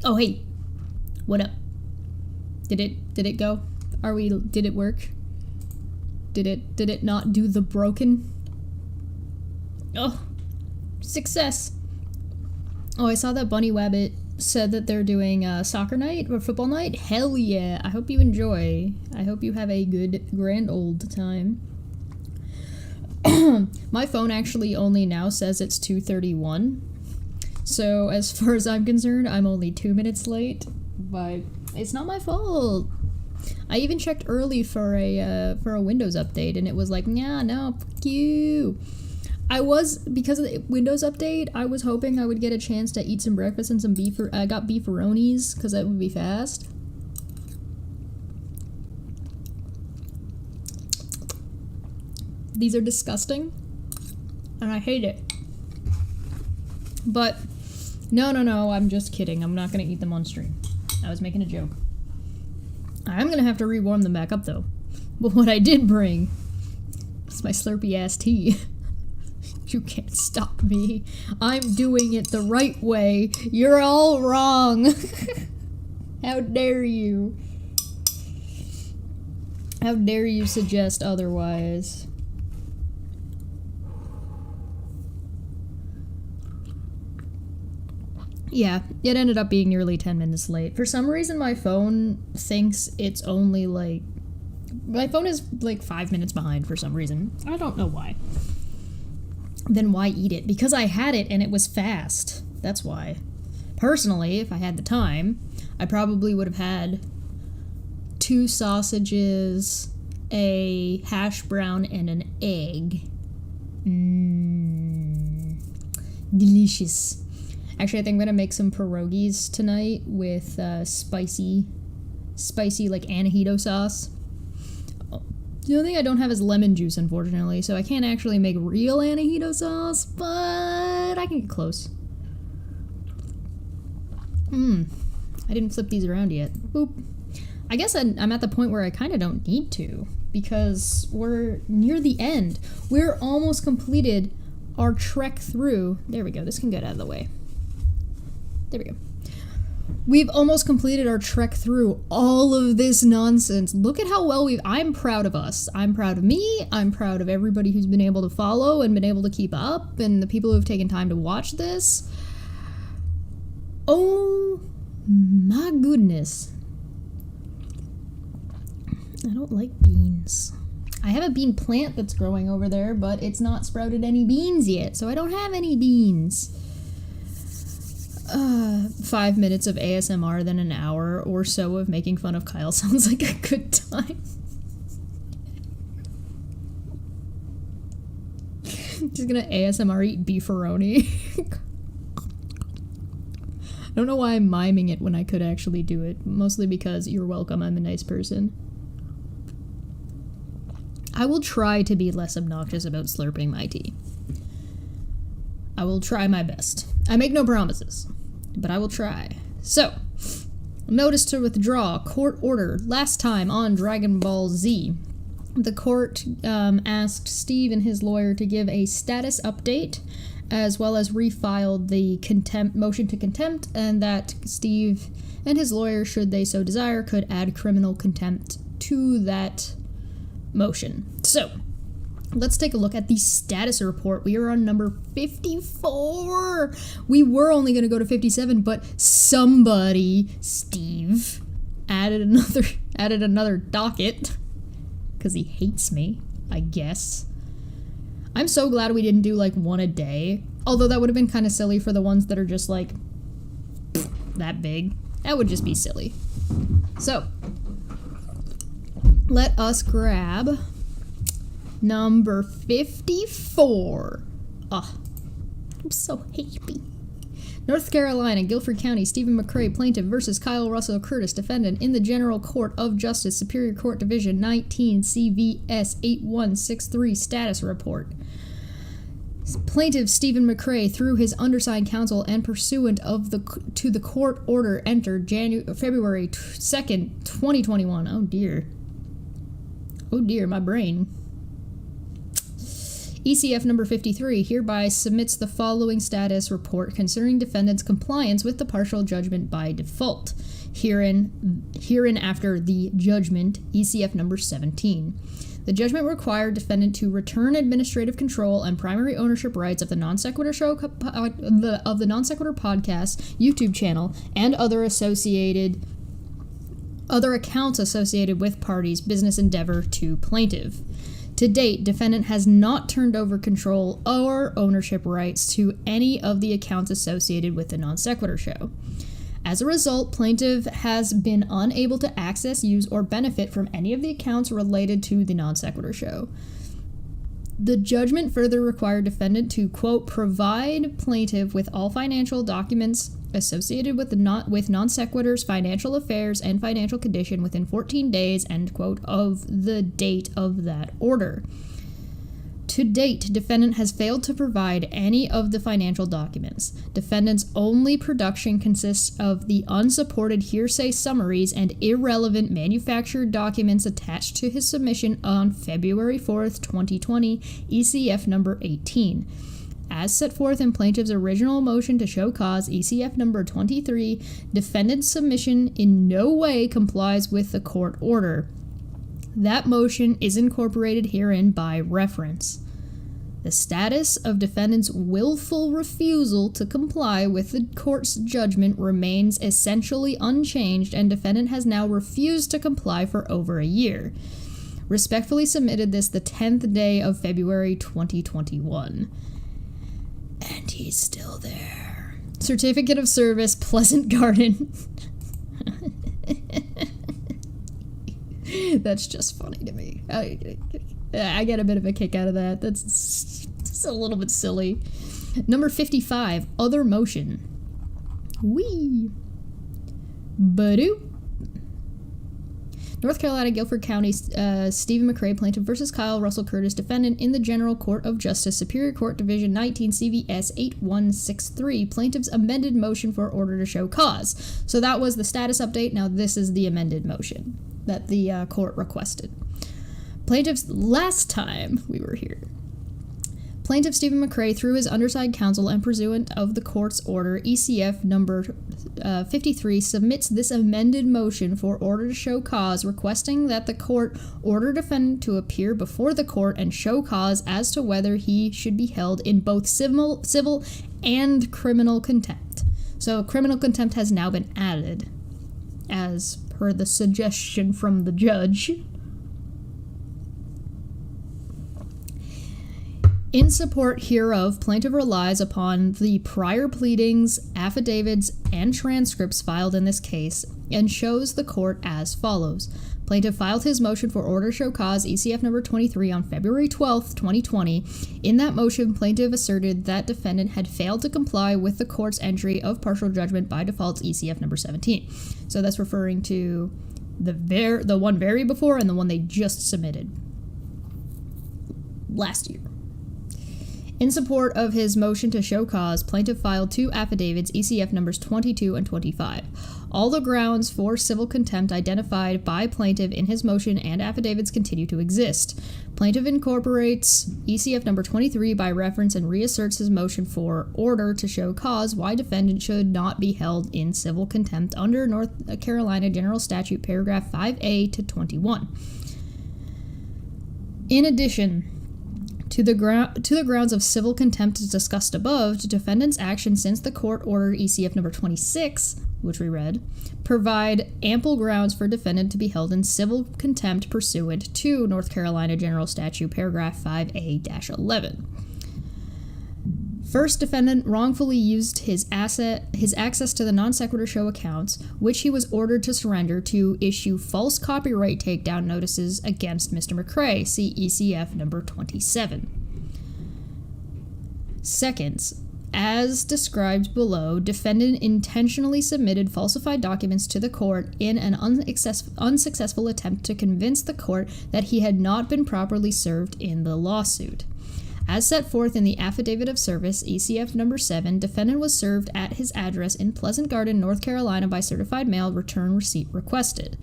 Oh, hey. What up? Did it go? Did it work? Did it not do the broken? Oh, success. Oh, I saw that Bunny Wabbit said that they're doing soccer night or football night. Hell yeah. I hope you enjoy. I hope you have a good grand old time. My phone actually only now says it's 2:31. So as far as I'm concerned, I'm only 2 minutes late, but it's not my fault. I even checked early for a Windows update, and it was like, nah, no, fuck you. Because of the Windows update, I was hoping I would get a chance to eat some breakfast and some beef. I got beefaronis, because that would be fast. These are disgusting, and I hate it. But, no, I'm just kidding. I'm not going to eat them on stream. I was making a joke. I'm going to have to rewarm them back up, though. But what I did bring is my Slurpee-ass tea. You can't stop me. I'm doing it the right way. You're all wrong. How dare you? How dare you suggest otherwise? Yeah, it ended up being nearly 10 minutes late. For some reason, my phone thinks it's only like... My phone is like 5 minutes behind for some reason. I don't know why. Then why eat it? Because I had it and it was fast. That's why. Personally, if I had the time, I probably would have had 2 sausages, a hash brown, and an egg. Delicious. Actually, I think I'm gonna make some pierogies tonight with spicy like anahito sauce. The only thing I don't have is lemon juice, unfortunately, so I can't actually make real anahito sauce, but I can get close. I didn't flip these around yet. Boop. I guess I'm at the point where I kind of don't need to, because we're near the end. We're almost completed our trek through... There we go, this can get out of the way. There we go. We've almost completed our trek through all of this nonsense. Look at how well I'm proud of us. I'm proud of me. I'm proud of everybody who's been able to follow and been able to keep up, and the people who have taken time to watch this. Oh my goodness. I don't like beans. I have a bean plant that's growing over there, but it's not sprouted any beans yet, so I don't have any beans. 5 minutes of ASMR, then an hour or so of making fun of Kyle sounds like a good time. Just gonna ASMR eat beefaroni. I don't know why I'm miming it when I could actually do it. Mostly because you're welcome, I'm a nice person. I will try to be less obnoxious about slurping my tea. I will try my best. I make no promises, but I will try. So, notice to withdraw, court order. Last time on Dragon Ball Z, the court asked Steve and his lawyer to give a status update, as well as refiled the motion to contempt, and that Steve and his lawyer, should they so desire, could add criminal contempt to that motion. So, let's take a look at the status report. We are on number 54. We were only going to go to 57, but somebody, Steve, added another docket because he hates me, I guess. I'm so glad we didn't do like one a day, although that would have been kind of silly for the ones that are just like that big. That would just be silly. So, let us grab number 54. Ah, I'm so happy. North Carolina, Guilford County, Stephen McCrae, plaintiff versus Kyle Russell Curtis, defendant in the General Court of Justice, Superior Court Division 19 CVS 8163 status report. Plaintiff Stephen McCrae, through his undersigned counsel and pursuant to the court order entered February 2nd, 2021. Oh dear. Oh dear, my brain. ECF number 53 hereby submits the following status report concerning defendant's compliance with the partial judgment by default. Hereinafter the judgment, ECF number 17. The judgment required defendant to return administrative control and primary ownership rights of the Non-Sequitur show of the Non-Sequitur podcast YouTube channel and other accounts associated with parties' business endeavor to plaintiff. To date, defendant has not turned over control or ownership rights to any of the accounts associated with the Non-Sequitur show. As a result, plaintiff has been unable to access, use, or benefit from any of the accounts related to the Non-Sequitur show. The judgment further required defendant to, quote, provide plaintiff with all financial documents associated with Non-Sequitur's financial affairs and financial condition within 14 days, end quote, of the date of that order. To date, defendant has failed to provide any of the financial documents. Defendant's only production consists of the unsupported hearsay summaries and irrelevant manufactured documents attached to his submission on February 4th, 2020, ECF number 18. As set forth in plaintiff's original motion to show cause, ECF number 23, defendant's submission in no way complies with the court order. That motion is incorporated herein by reference. The status of defendant's willful refusal to comply with the court's judgment remains essentially unchanged, and defendant has now refused to comply for over a year. Respectfully submitted this the 10th day of February 2021. And he's still there. Certificate of Service, Pleasant Garden. That's just funny to me. I get a bit of a kick out of that. That's a little bit silly. Number 55, other motion. Whee! Badoo. North Carolina, Guilford County, Stephen McRae, plaintiff versus Kyle Russell Curtis, defendant in the General Court of Justice, Superior Court Division 19 CVS 8163, plaintiff's amended motion for order to show cause. So that was the status update. Now this is the amended motion that the court requested. Plaintiff's last time we were here. Plaintiff Stephen McRae, through his undersigned counsel and pursuant of the court's order, ECF number 53, submits this amended motion for order to show cause, requesting that the court order defendant to appear before the court and show cause as to whether he should be held in both civil and criminal contempt. So criminal contempt has now been added, as per the suggestion from the judge. In support hereof, plaintiff relies upon the prior pleadings, affidavits, and transcripts filed in this case, and shows the court as follows. Plaintiff filed his motion for order to show cause, ECF number 23, on February 12th, 2020. In that motion, plaintiff asserted that defendant had failed to comply with the court's entry of partial judgment by default, ECF number 17. So that's referring to the one very before and the one they just submitted last year. In support of his motion to show cause, plaintiff filed two affidavits, ECF numbers 22 and 25. All the grounds for civil contempt identified by plaintiff in his motion and affidavits continue to exist. Plaintiff incorporates ECF number 23 by reference and reasserts his motion for order to show cause why defendant should not be held in civil contempt under North Carolina General Statute paragraph 5A to 21. In addition, to the grounds of civil contempt as discussed above, defendant's action since the court ordered ECF number 26, which we read, provide ample grounds for defendant to be held in civil contempt pursuant to North Carolina General Statute paragraph 5A-11. First, defendant wrongfully used his access to the Non-Sequitur show accounts, which he was ordered to surrender, to issue false copyright takedown notices against Mr. McRae, see ECF number 27. Second, as described below, defendant intentionally submitted falsified documents to the court in an unsuccessful attempt to convince the court that he had not been properly served in the lawsuit. As set forth in the Affidavit of Service, ECF number 7, defendant was served at his address in Pleasant Garden, North Carolina by certified mail, return receipt requested.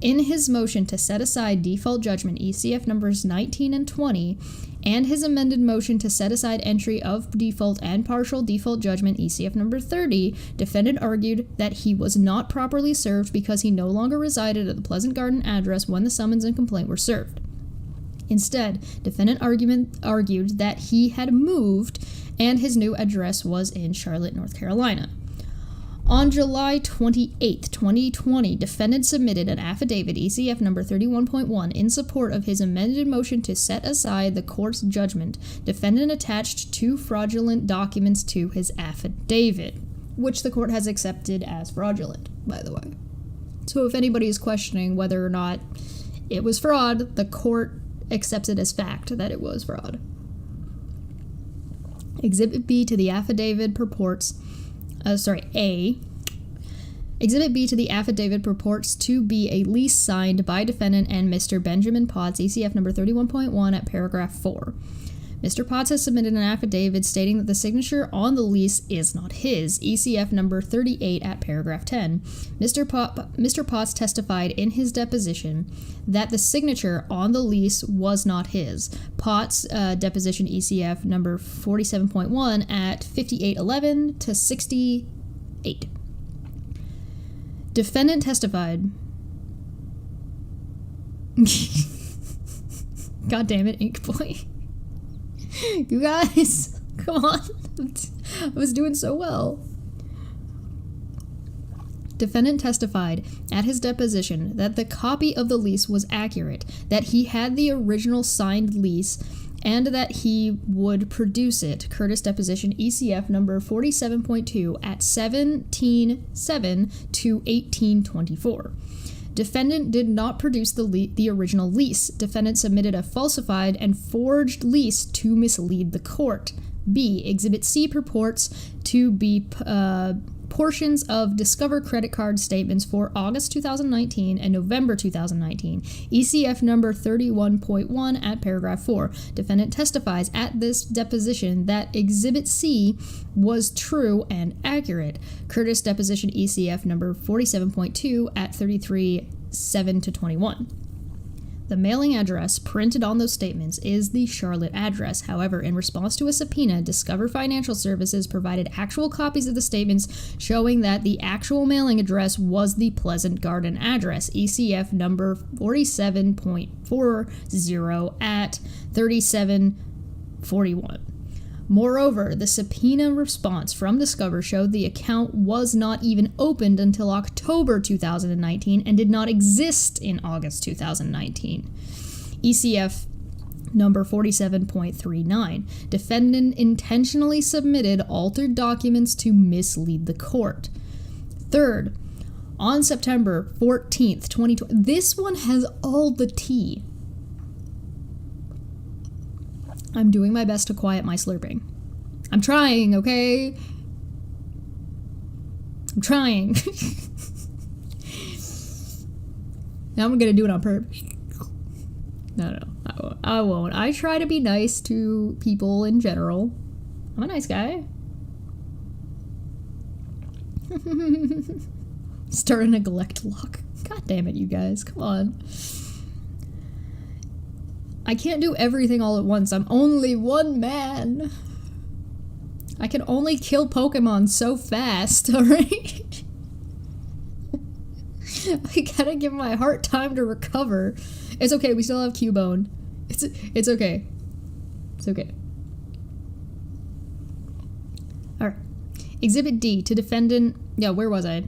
In his motion to set aside default judgment, ECF numbers 19 and 20, and his amended motion to set aside entry of default and partial default judgment, ECF number 30, defendant argued that he was not properly served because he no longer resided at the Pleasant Garden address when the summons and complaint were served. Instead, defendant argued that he had moved and his new address was in Charlotte, North Carolina. On July 28, 2020, defendant submitted an affidavit, ECF number 31.1, in support of his amended motion to set aside the court's judgment. Defendant attached 2 fraudulent documents to his affidavit, which the court has accepted as fraudulent, by the way. So if anybody is questioning whether or not it was fraud, the court accepts it as fact that it was fraud. Exhibit B to the affidavit purports Exhibit B to the affidavit purports to be a lease signed by defendant and Mr. Benjamin Potts, ECF number 31.1 at paragraph 4. Mr. Potts has submitted an affidavit stating that the signature on the lease is not his, ECF number 38 at paragraph 10. Mr. Potts testified in his deposition that the signature on the lease was not his. Potts' deposition, ECF number 47.1 at 5811 to 68. Defendant testified. God damn it, Ink Boy. You guys, come on. I was doing so well. Defendant testified at his deposition that the copy of the lease was accurate, that he had the original signed lease, and that he would produce it. Curtis deposition, ECF number 47.2 at 17:7 to 18:24. Defendant did not produce the original lease. Defendant submitted a falsified and forged lease to mislead the court. B. Exhibit C purports to be portions of Discover credit card statements for August 2019 and November 2019, ECF number 31.1 at paragraph 4. Defendant testifies at this deposition that Exhibit C was true and accurate. Curtis deposition, ECF number 47.2 at 33:7 to 21. The mailing address printed on those statements is the Charlotte address. However, in response to a subpoena, Discover Financial Services provided actual copies of the statements showing that the actual mailing address was the Pleasant Garden address, ECF number 47.40 at 37:41. Moreover, the subpoena response from Discover showed the account was not even opened until October 2019 and did not exist in August 2019. ECF number 47.39. Defendant intentionally submitted altered documents to mislead the court. Third, on September 14th, 2020, this one has all the tea. I'm doing my best to quiet my slurping. I'm trying, okay? I'm trying. Now I'm gonna do it on purpose. No, I won't. I try to be nice to people in general. I'm a nice guy. Start a neglect lock. God damn it, you guys. Come on. I can't do everything all at once. I'm only one man. I can only kill Pokemon so fast, alright? I gotta give my heart time to recover. It's okay, we still have Cubone. It's okay. It's okay. Alright. Exhibit D to defendant... Yeah, where was I?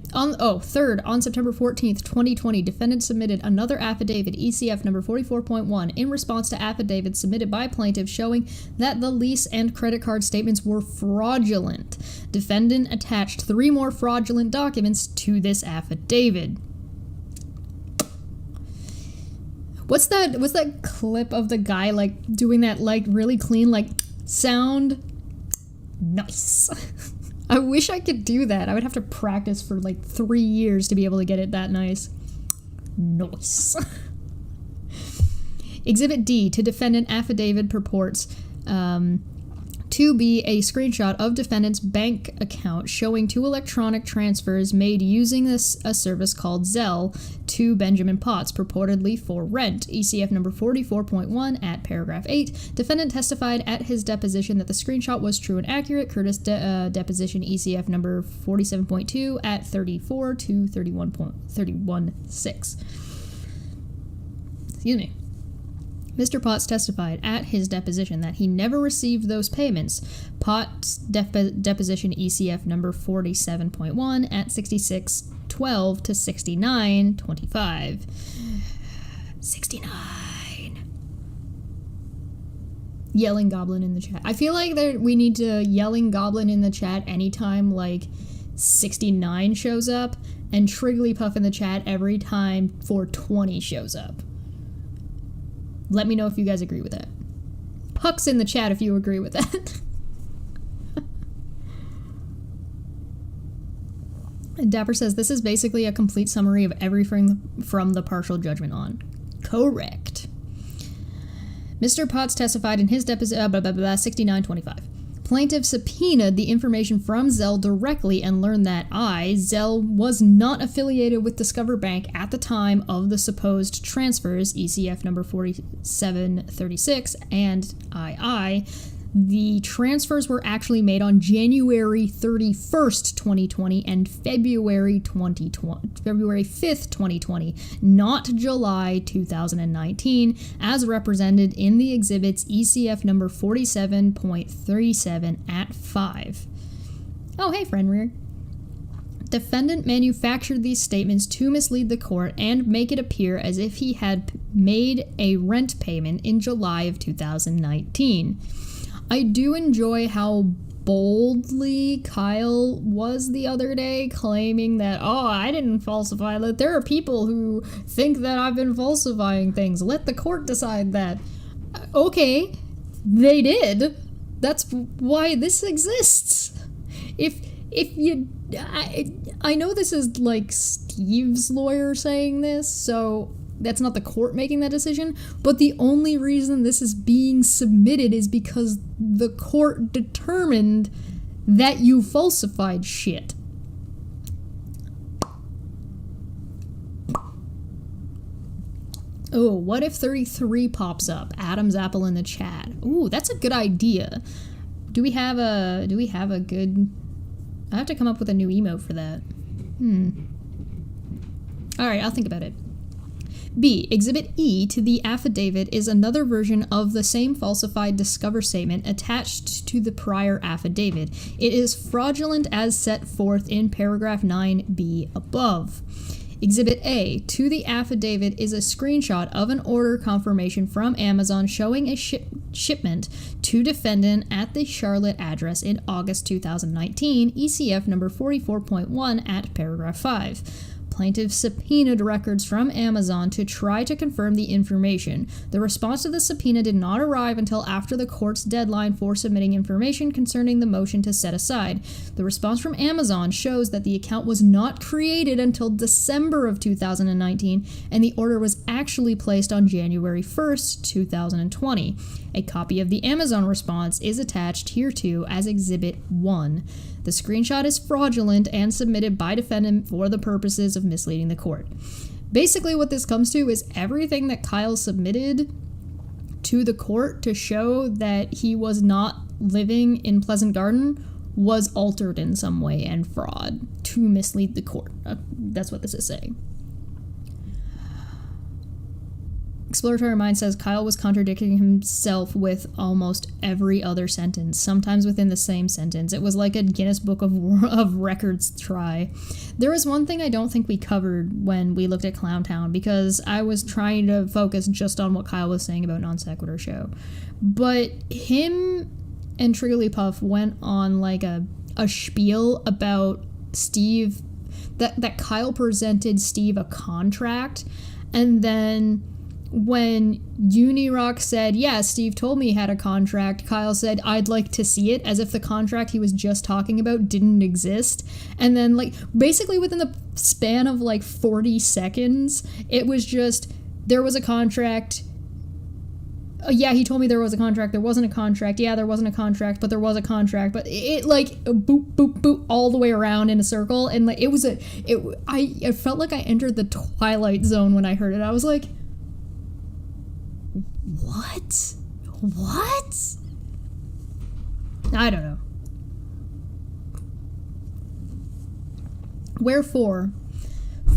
Third, on September 14th, 2020, defendant submitted another affidavit, ECF number 44.1, in response to affidavits submitted by plaintiff showing that the lease and credit card statements were fraudulent. Defendant attached 3 more fraudulent documents to this affidavit. What's that clip of the guy, like, doing that, like, really clean, like, sound? Nice. I wish I could do that. I would have to practice for like 3 years to be able to get it that nice. Nice. Exhibit D to defendant affidavit purports to 2B, a screenshot of defendant's bank account showing 2 electronic transfers made using a service called Zelle to Benjamin Potts, purportedly for rent. ECF number 44.1 at paragraph 8. Defendant testified at his deposition that the screenshot was true and accurate. Curtis deposition ECF number 47.2 at 34 to 31.316. Excuse me. Mr. Potts testified at his deposition that he never received those payments. Potts deposition ECF number 47.1 at 66:12 to 69:25. 69. Yelling Goblin in the chat. I feel like we need to Yelling Goblin in the chat anytime like 69 shows up, and Trigglypuff in the chat every time 420 shows up. Let me know if you guys agree with that. Pucks in the chat if you agree with that. And Dapper says, this is basically a complete summary of everything from the partial judgment on. Correct. Mr. Potts testified in his deposition, 69:25. Plaintiff subpoenaed the information from Zelle directly and learned that Zelle was not affiliated with Discover Bank at the time of the supposed transfers, ECF number 4736, and the transfers were actually made on January 31st, 2020 and February 5th, 2020, not July 2019, as represented in the exhibits ECF number 47.37 at 5. Oh, hey, Fenrir. Defendant manufactured these statements to mislead the court and make it appear as if he had made a rent payment in July of 2019. I do enjoy how boldly Kyle was the other day, claiming that, I didn't falsify that. There are people who think that I've been falsifying things. Let the court decide that. Okay, they did. That's why this exists. I know this is like Steve's lawyer saying this, so that's not the court making that decision, but the only reason this is being submitted is because the court determined that you falsified shit. Oh, what if 33 pops up? Adam's apple in the chat. Ooh, that's a good idea. Do we have a good... I have to come up with a new emote for that. Alright, I'll think about it. B. Exhibit E to the affidavit is another version of the same falsified Discover statement attached to the prior affidavit. It is fraudulent as set forth in paragraph 9b above. Exhibit A to the affidavit is a screenshot of an order confirmation from Amazon showing a shipment to defendant at the Charlotte address in August 2019, ECF number 44.1 at paragraph 5. Plaintiff subpoenaed records from Amazon to try to confirm the information. The response to the subpoena did not arrive until after the court's deadline for submitting information concerning the motion to set aside. The response from Amazon shows that the account was not created until December of 2019, and the order was actually placed on January 1st, 2020. A copy of the Amazon response is attached hereto as Exhibit 1. The screenshot is fraudulent and submitted by defendant for the purposes of misleading the court. Basically what this comes to is everything that Kyle submitted to the court to show that he was not living in Pleasant Garden was altered in some way and fraud to mislead the court. That's what this is saying. Exploratory Mind says Kyle was contradicting himself with almost every other sentence, sometimes within the same sentence. It was like a Guinness Book of Records try. There is one thing I don't think we covered when we looked at Clowntown, because I was trying to focus just on what Kyle was saying about Non Sequitur Show. But him and Trigglypuff went on like a spiel about Steve, that Kyle presented Steve a contract, and then when Unirock said, yeah, Steve told me he had a contract, Kyle said, I'd like to see it, as if the contract he was just talking about didn't exist. And then, like, basically within the span of, like, 40 seconds, it was just, there was a contract, yeah, he told me there was a contract. There wasn't a contract. Yeah, there wasn't a contract, but there was a contract. But it like boop, boop, boop all the way around in a circle. And like, I felt like I entered the Twilight Zone when I heard it. I was like, what? What? I don't know. Wherefore,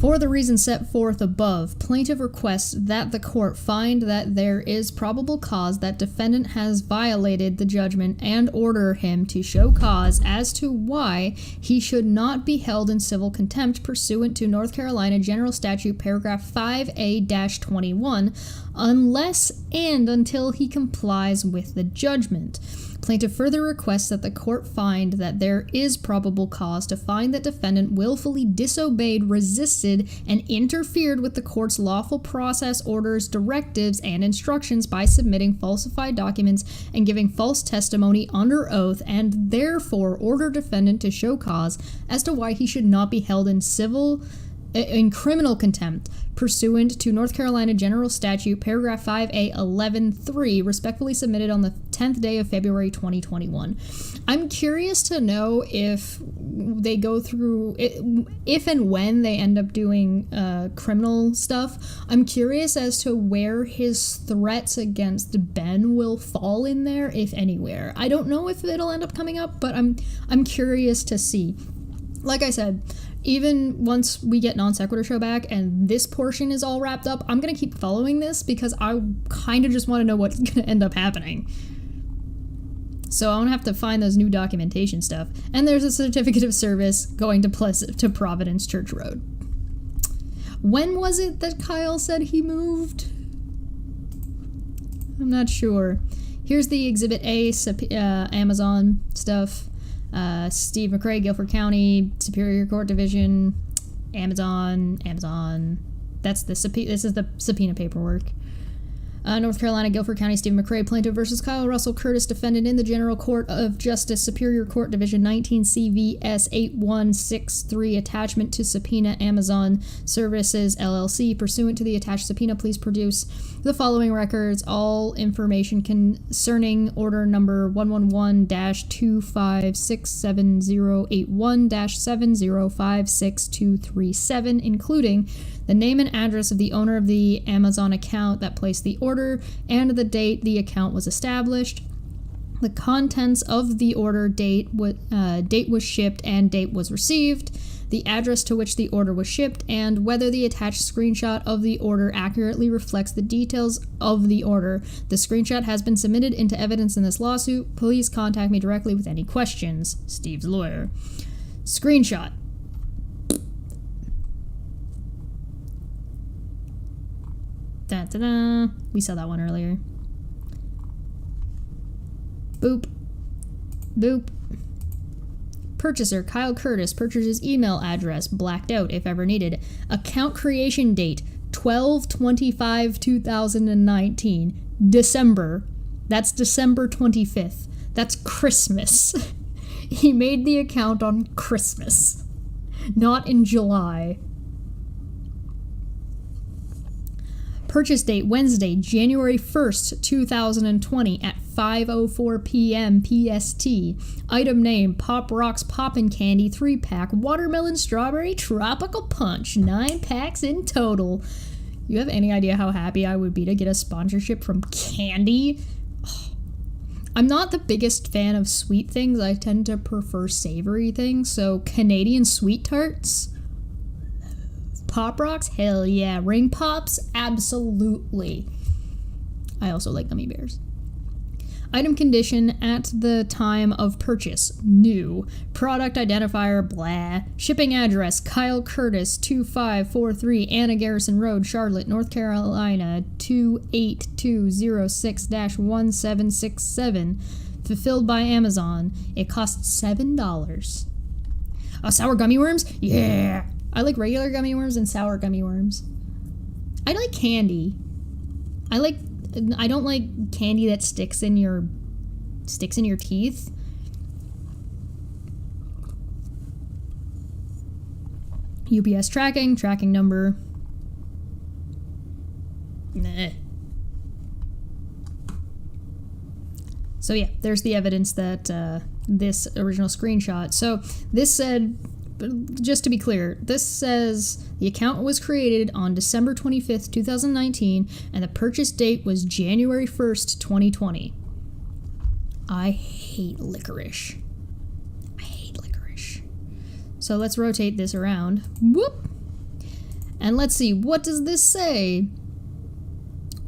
for the reasons set forth above, plaintiff requests that the court find that there is probable cause that defendant has violated the judgment and order him to show cause as to why he should not be held in civil contempt pursuant to North Carolina General Statute paragraph 5A-21 unless and until he complies with the judgment. Plaintiff further requests that the court find that there is probable cause to find that defendant willfully disobeyed, resisted, and interfered with the court's lawful process, orders, directives, and instructions by submitting falsified documents and giving false testimony under oath, and therefore order defendant to show cause as to why he should not be held in criminal contempt pursuant to North Carolina General Statute paragraph 5A-11-3, respectfully submitted on the 10th day of February 2021. I'm curious to know if they go through, if and when they end up doing criminal stuff. I'm curious as to where his threats against Ben will fall in there, if anywhere. I don't know if it'll end up coming up, but I'm curious to see. Like I said, even once we get Non Sequitur Show back and this portion is all wrapped up, I'm going to keep following this because I kind of just want to know what's going to end up happening. So I'm going to have to find those new documentation stuff. And there's a certificate of service going to Providence Church Road. When was it that Kyle said he moved? I'm not sure. Here's the Exhibit A, Amazon stuff. Steve McRae, Guilford County, Superior Court Division, Amazon. This is the subpoena paperwork. North Carolina, Guilford County, Steve McRae, plaintiff versus Kyle Russell Curtis, defendant in the General Court of Justice, Superior Court Division, 19 CVS 8163, attachment to subpoena Amazon Services LLC. Pursuant to the attached subpoena, please produce the following records: all information concerning order number 111-2567081-7056237, including the name and address of the owner of the Amazon account that placed the order, and the date the account was established, the contents of the order, date was shipped and date was received, the address to which the order was shipped, and whether the attached screenshot of the order accurately reflects the details of the order. The screenshot has been submitted into evidence in this lawsuit. Please contact me directly with any questions. Steve's lawyer. Screenshot. Da-da-da. We saw that one earlier. Boop. Boop. Purchaser, Kyle Curtis. Purchaser's email address, blacked out if ever needed. Account creation date, 12/25/2019. December. That's December 25th. That's Christmas. He made the account on Christmas, not in July. Purchase date, Wednesday, January 1st, 2020 at 5:04 p.m. PST. Item name, Pop Rocks Poppin' Candy 3-pack, Watermelon Strawberry Tropical Punch, 9 packs in total. You have any idea how happy I would be to get a sponsorship from Candy? Oh. I'm not the biggest fan of sweet things. I tend to prefer savory things, so Canadian sweet tarts? Pop Rocks? Hell yeah. Ring Pops? Absolutely. I also like gummy bears. Item condition at the time of purchase, new. Product identifier, blah. Shipping address, Kyle Curtis, 2543 Anna Garrison Road, Charlotte, North Carolina, 28206-1767. Fulfilled by Amazon. It costs $7. Sour gummy worms? Yeah! I like regular gummy worms and sour gummy worms. I like candy. I don't like candy that sticks in your teeth. UPS tracking number. Nah. So yeah, there's the evidence that this original screenshot. So this said, just to be clear, this says the account was created on December 25th, 2019, and the purchase date was January 1st, 2020. I hate licorice. I hate licorice. So let's rotate this around. Whoop! And let's see, what does this say?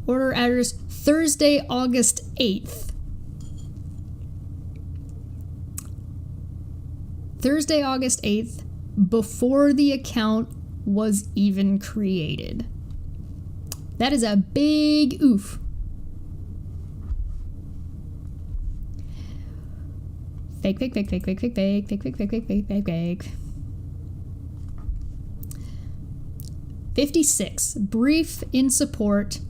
Order address Thursday, August 8th. Thursday, August 8th, before the account was even created. That is a big oof. Fake, fake, fake, fake, fake, fake, fake, fake, fake, fake, fake, fake, fake, fake. 56. Brief in support,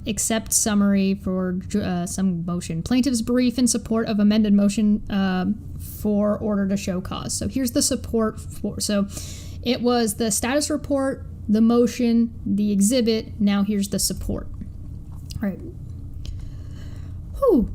except summary for some motion. Plaintiff's brief in support of amended motion for order to show cause. So here's the support for. So it was the status report, the motion, the exhibit. Now here's the support. All right. Whew.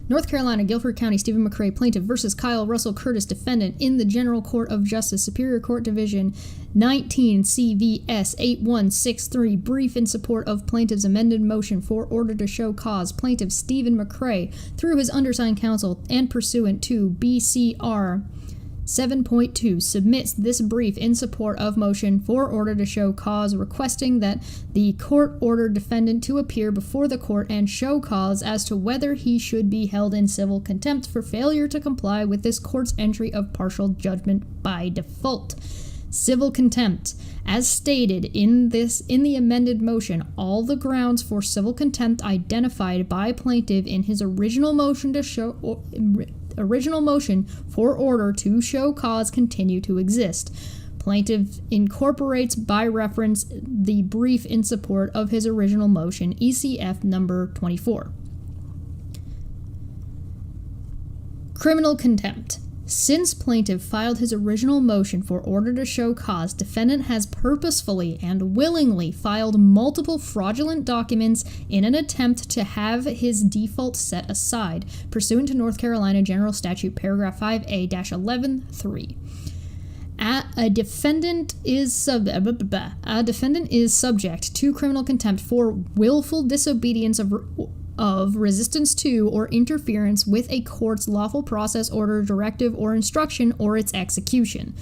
North Carolina, Guilford County, Stephen McCrae, plaintiff versus Kyle Russell Curtis, defendant in the General Court of Justice, Superior Court Division, 19 CVS 8163, brief in support of plaintiff's amended motion for order to show cause. Plaintiff Stephen McCrae, through his undersigned counsel and pursuant to BCR 7.2, submits this brief in support of motion for order to show cause, requesting that the court order defendant to appear before the court and show cause as to whether he should be held in civil contempt for failure to comply with this court's entry of partial judgment by default. Civil contempt. As stated in the amended motion, all the grounds for civil contempt identified by plaintiff in his original motion for order to show cause continue to exist. Plaintiff incorporates by reference the brief in support of his original motion, ECF number 24. Criminal contempt. Since plaintiff filed his original motion for order to show cause, defendant has purposefully and willingly filed multiple fraudulent documents in an attempt to have his default set aside, pursuant to North Carolina General Statute paragraph 5A-11(3). A defendant is subject to criminal contempt for willful disobedience of resistance to or interference with a court's lawful process, order, directive, or instruction, or its execution.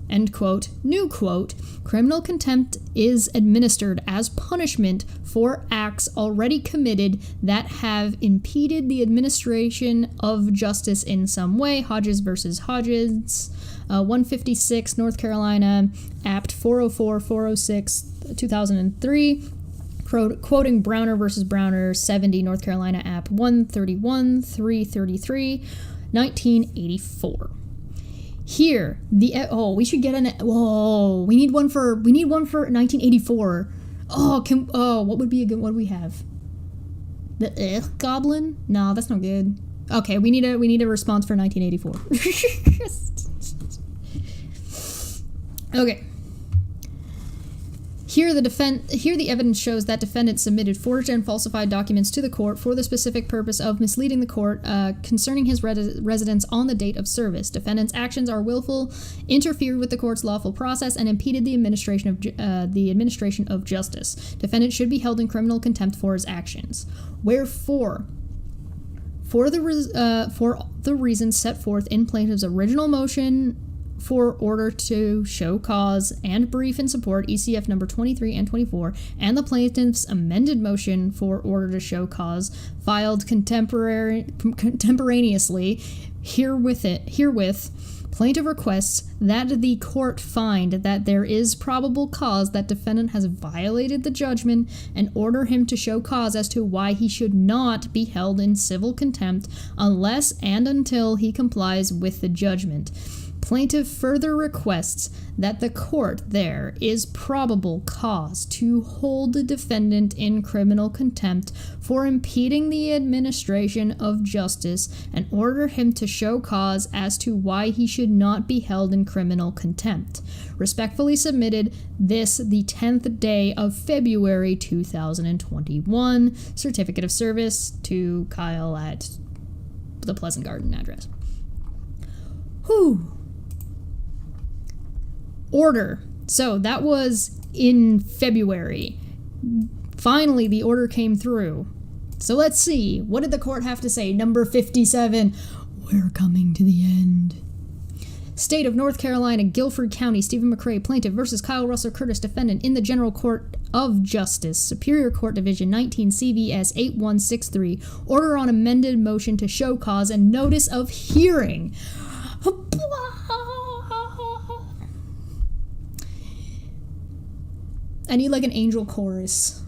End quote. New quote. Criminal contempt is administered as punishment for acts already committed that have impeded the administration of justice in some way. Hodges versus Hodges. 156, North Carolina, Apt 404, 406, 2003. Quoting Browner versus Browner, 70, North Carolina, App 131, 333, 1984. Here, we should get we need one for 1984. What would be a good, what do we have? The Goblin? No, that's not good. Okay, we need a response for 1984. Okay. Here the evidence shows that defendant submitted forged and falsified documents to the court for the specific purpose of misleading the court concerning his residence on the date of service. Defendant's actions are willful, interfered with the court's lawful process, and impeded the administration of justice. Defendant should be held in criminal contempt for his actions. Wherefore, for the reasons set forth in plaintiff's original motion for order to show cause and brief in support, ECF number 23 and 24, and the plaintiff's amended motion for order to show cause filed contemporaneously herewith, plaintiff requests that the court find that there is probable cause that defendant has violated the judgment and order him to show cause as to why he should not be held in civil contempt unless and until he complies with the judgment. Plaintiff further requests that the court there is probable cause to hold the defendant in criminal contempt for impeding the administration of justice and order him to show cause as to why he should not be held in criminal contempt. Respectfully submitted, this the 10th day of February 2021. Certificate of service to Kyle at the Pleasant Garden address. Whew. Order. So that was in February. Finally, the order came through. So let's see. What did the court have to say? Number 57. We're coming to the end. State of North Carolina, Guilford County, Stephen McRae, plaintiff versus Kyle Russell Curtis, defendant in the General Court of Justice, Superior Court Division 19 CVS 8163. Order on amended motion to show cause and notice of hearing. I need like an angel chorus.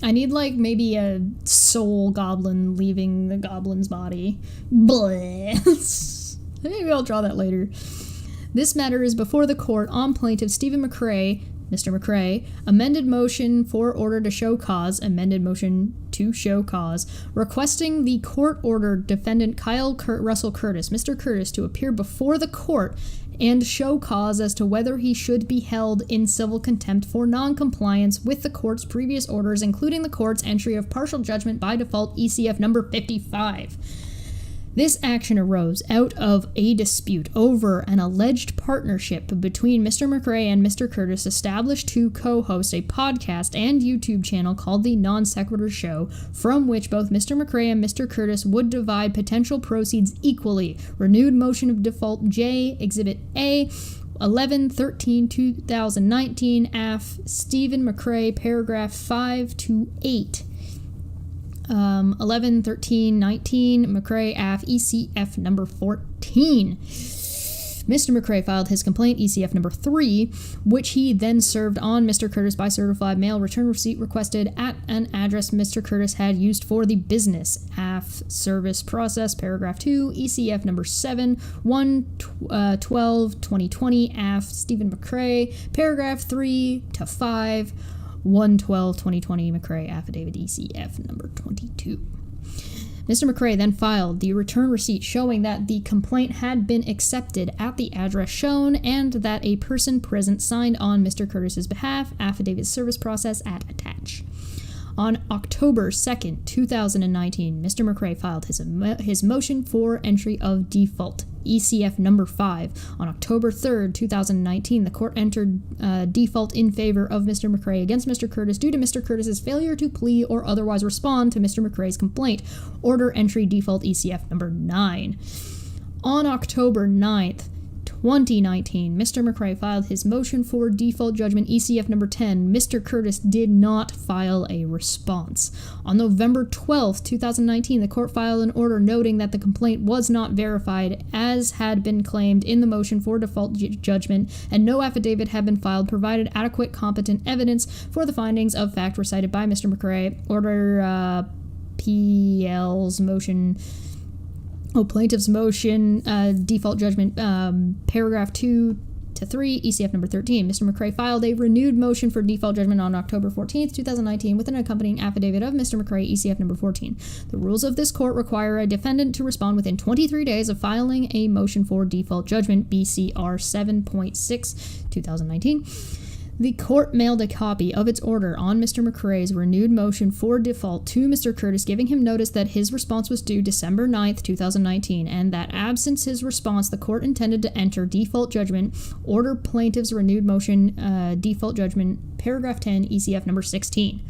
I need like maybe a soul goblin leaving the goblin's body. Bleh. Maybe I'll draw that later. This matter is before the court on plaintiff Stephen McRae, Mr. McRae, amended motion for order to show cause, amended motion to show cause, requesting the court order defendant Kyle Russell Curtis, Mr. Curtis, to appear before the court and show cause as to whether he should be held in civil contempt for non-compliance with the court's previous orders, including the court's entry of partial judgment by default ECF number 55. This action arose out of a dispute over an alleged partnership between Mr. McRae and Mr. Curtis established to co-host a podcast and YouTube channel called The Non-Sequitur Show, from which both Mr. McRae and Mr. Curtis would divide potential proceeds equally. Renewed motion of default J, Exhibit A, 11/13/2019, AF, Stephen McRae, paragraph 5 to 8. 11/13/19, McRae AF ECF number 14. Mr. McRae filed his complaint, ECF number 3, which he then served on Mr. Curtis by certified mail. Return receipt requested at an address Mr. Curtis had used for the business. AF service process, paragraph 2, ECF number 7, 1/12/2020, AF Stephen McRae, paragraph 3 to 5, 1/12/2020, McRae affidavit ECF number 22. Mr. McRae then filed the return receipt showing that the complaint had been accepted at the address shown and that a person present signed on Mr. Curtis's behalf, affidavit service process at attach. On October 2nd, 2019, Mr. McRae filed his motion for entry of default, ECF number 5. On October 3rd, 2019, the court entered default in favor of Mr. McRae against Mr. Curtis due to Mr. Curtis's failure to plea or otherwise respond to Mr. McRae's complaint. Order entry default, ECF number 9. On October 9th, 2019, Mr. McRae filed his motion for default judgment, ECF number 10. Mr. Curtis did not file a response. On November 12th, 2019, the court filed an order noting that the complaint was not verified as had been claimed in the motion for default judgment, and no affidavit had been filed provided adequate competent evidence for the findings of fact recited by Mr. McRae. Order PL's motion... plaintiff's motion, default judgment, paragraph 2 to 3, ECF number 13. Mr. McRae filed a renewed motion for default judgment on October 14th, 2019, with an accompanying affidavit of Mr. McRae, ECF number 14. The rules of this court require a defendant to respond within 23 days of filing a motion for default judgment, BCR 7.6, 2019. The court mailed a copy of its order on Mr. McRae's renewed motion for default to Mr. Curtis, giving him notice that his response was due December 9th, 2019, and that absent his response, the court intended to enter default judgment. Order plaintiff's renewed motion, default judgment, paragraph 10, ECF number 16.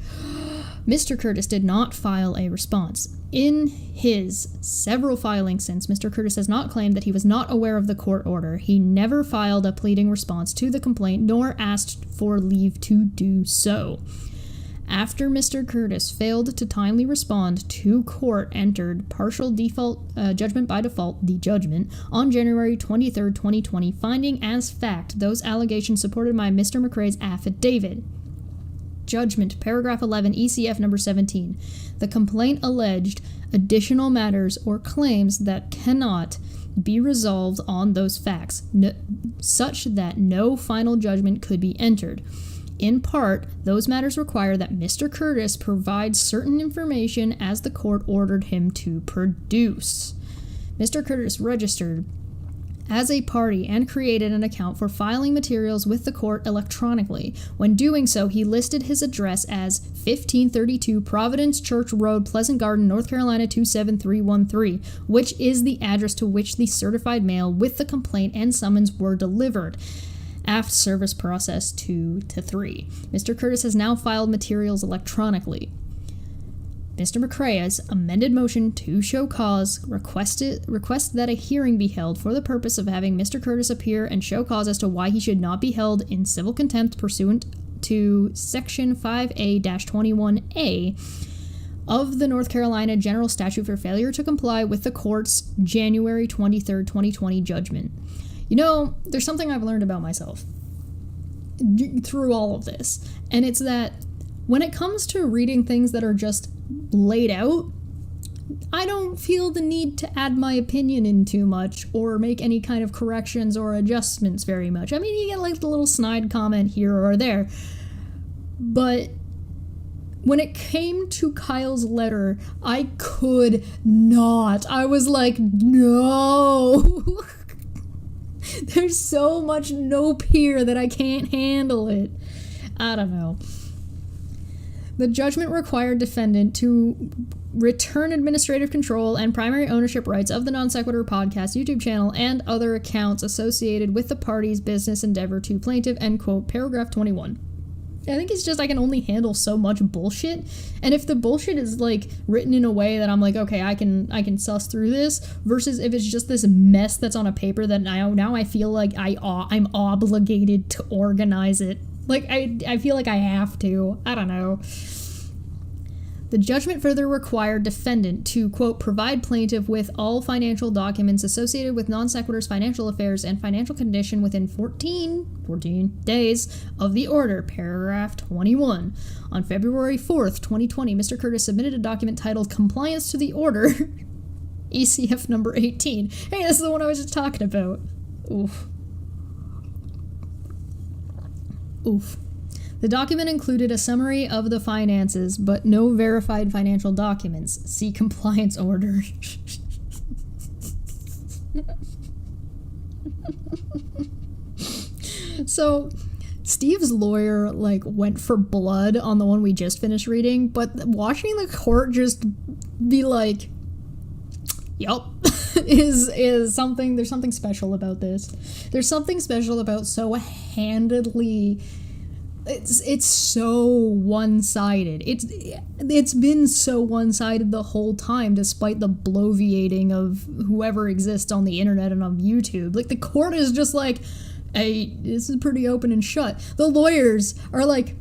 Mr. Curtis did not file a response. In his several filings since, Mr. Curtis has not claimed that he was not aware of the court order. He never filed a pleading response to the complaint, nor asked for leave to do so. After Mr. Curtis failed to timely respond to court, entered partial default judgment by default, the judgment, on January 23rd, 2020, finding as fact those allegations supported by Mr. McRae's affidavit. Judgment, paragraph 11, ECF number 17. The complaint alleged additional matters or claims that cannot be resolved on those facts, such that no final judgment could be entered. In part, those matters require that Mr. Curtis provide certain information as the court ordered him to produce. Mr. Curtis registered as a party and created an account for filing materials with the court electronically. When doing so, he listed his address as 1532 Providence Church Road, Pleasant Garden, North Carolina 27313, which is the address to which the certified mail with the complaint and summons were delivered. Aft Service Process 2 to 3. Mr. Curtis has now filed materials electronically. Mr. McCrae's amended motion to show cause requests that a hearing be held for the purpose of having Mr. Curtis appear and show cause as to why he should not be held in civil contempt pursuant to Section 5A-21A of the North Carolina General Statute for failure to comply with the court's January 23, 2020 judgment. You know, there's something I've learned about myself through all of this, and it's that when it comes to reading things that are just laid out, I don't feel the need to add my opinion in too much or make any kind of corrections or adjustments very much. I mean, you get like the little snide comment here or there, but when it came to Kyle's letter, I could not. I was like, no. There's so much nope here that I can't handle it. I don't know. The judgment required defendant to return administrative control and primary ownership rights of the Non Sequitur podcast YouTube channel and other accounts associated with the party's business endeavor to plaintiff, end quote, paragraph 21. I think it's just I can only handle so much bullshit, and if the bullshit is like written in a way that I'm like, okay, I can suss through this, versus if it's just this mess that's on a paper that now I feel like I'm obligated to organize it. Like, I feel like I have to. I don't know. The judgment further required defendant to, quote, provide plaintiff with all financial documents associated with Non Sequitur's financial affairs and financial condition within 14 days of the order, paragraph 21. On February 4th, 2020, Mr. Curtis submitted a document titled Compliance to the Order, ECF number 18. Hey, this is the one I was just talking about. Oof. The document included a summary of the finances, but no verified financial documents. See compliance order. So, Steve's lawyer, went for blood on the one we just finished reading, but watching the court just be like, yup, is something, there's something special about this. There's something special about so handedly, it's so one-sided. It's been so one-sided the whole time, despite the bloviating of whoever exists on the internet and on YouTube. Like, the court is just like, hey, this is pretty open and shut. The lawyers are like,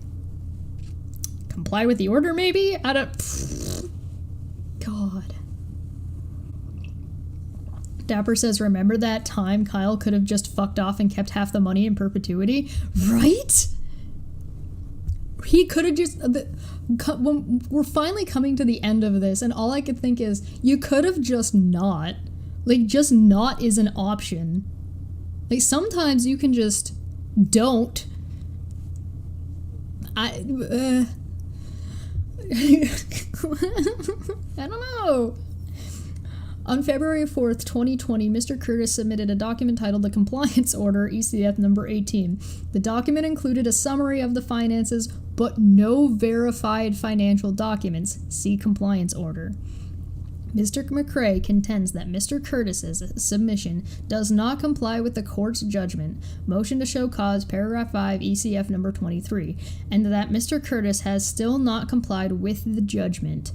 comply with the order, maybe? I don't... God. Dapper says, remember that time Kyle could have just fucked off and kept half the money in perpetuity? Right? He could have just... When we're finally coming to the end of this, and all I could think is, you could have just not. Just not is an option. Sometimes you can just don't. I don't know. On February 4th, 2020, Mr. Curtis submitted a document titled the Compliance Order, ECF number 18. The document included a summary of the finances, but no verified financial documents. See Compliance Order. Mr. McCrae contends that Mr. Curtis's submission does not comply with the court's judgment, motion to show cause, paragraph 5, ECF number 23, and that Mr. Curtis has still not complied with the judgment.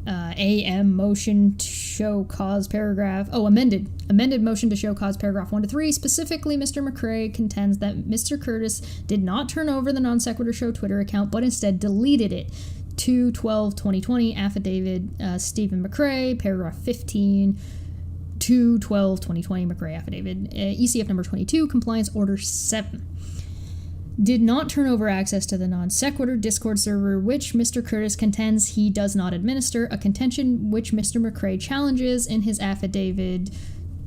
AM motion to show cause paragraph... amended motion to show cause paragraph 1 to 3. Specifically, Mr. McCrae contends that Mr. Curtis did not turn over the Non Sequitur Show Twitter account, but instead deleted it. 2/12/2020 affidavit, Stephen McCrae, paragraph 15, 2/12/2020 McCrae affidavit, ECF number 22, compliance order 7. did not turn over access to the NonSequitur Discord server, which Mr. Curtis contends he does not administer, a contention which Mr. McRae challenges in his affidavit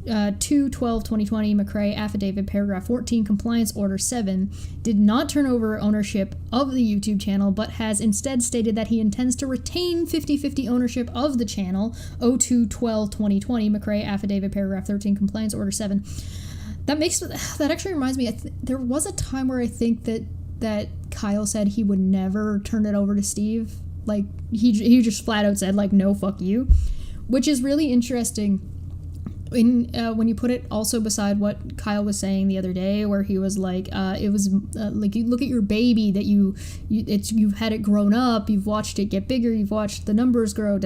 2/12/2020, McRae Affidavit, Paragraph 14, Compliance Order 7, did not turn over ownership of the YouTube channel, but has instead stated that he intends to retain 50-50 ownership of the channel, 02/12/2020, McRae Affidavit, Paragraph 13, Compliance Order 7. That actually reminds me, there was a time where I think that Kyle said he would never turn it over to Steve. Like, he just flat out said, like, no, fuck you. Which is really interesting when you put it also beside what Kyle was saying the other day, where he was like, it was like, you look at your baby that you've had it grown up, you've watched it get bigger, you've watched the numbers grow,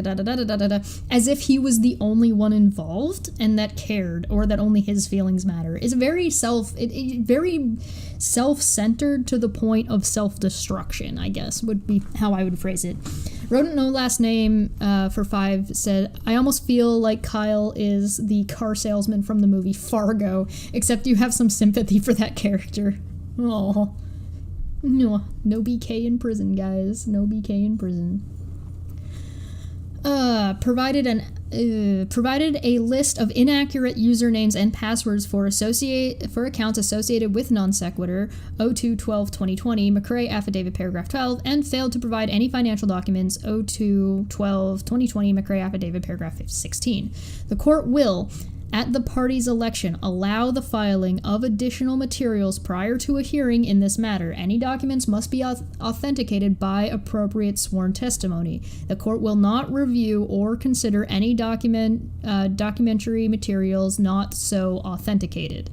as if he was the only one involved and that cared, or that only his feelings matter. It's very very self-centered to the point of self-destruction, I guess, would be how I would phrase it. Rodent No Last Name for 5 said, I almost feel like Kyle is the car salesman from the movie Fargo, except you have some sympathy for that character. Oh, no BK in prison, guys. No BK in prison. Provided a list of inaccurate usernames and passwords for accounts associated with NonSequitur, 02/12/2020, McRae Affidavit, Paragraph 12, and failed to provide any financial documents, 02/12/2020, McRae Affidavit, Paragraph 16. The court will, at the party's election, allow the filing of additional materials prior to a hearing in this matter. Any documents must be authenticated by appropriate sworn testimony. The court will not review or consider any documentary materials not so authenticated.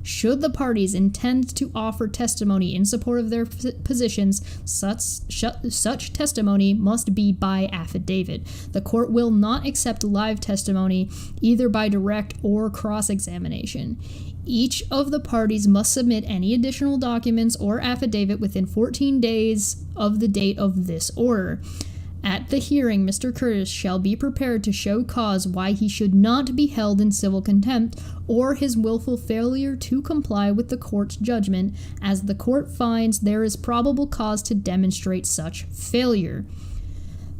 Should the parties intend to offer testimony in support of their positions, such testimony must be by affidavit. The court will not accept live testimony, either by direct or cross-examination. Each of the parties must submit any additional documents or affidavit within 14 days of the date of this order. At the hearing, Mr. Curtis shall be prepared to show cause why he should not be held in civil contempt, or his willful failure to comply with the court's judgment, as the court finds there is probable cause to demonstrate such failure.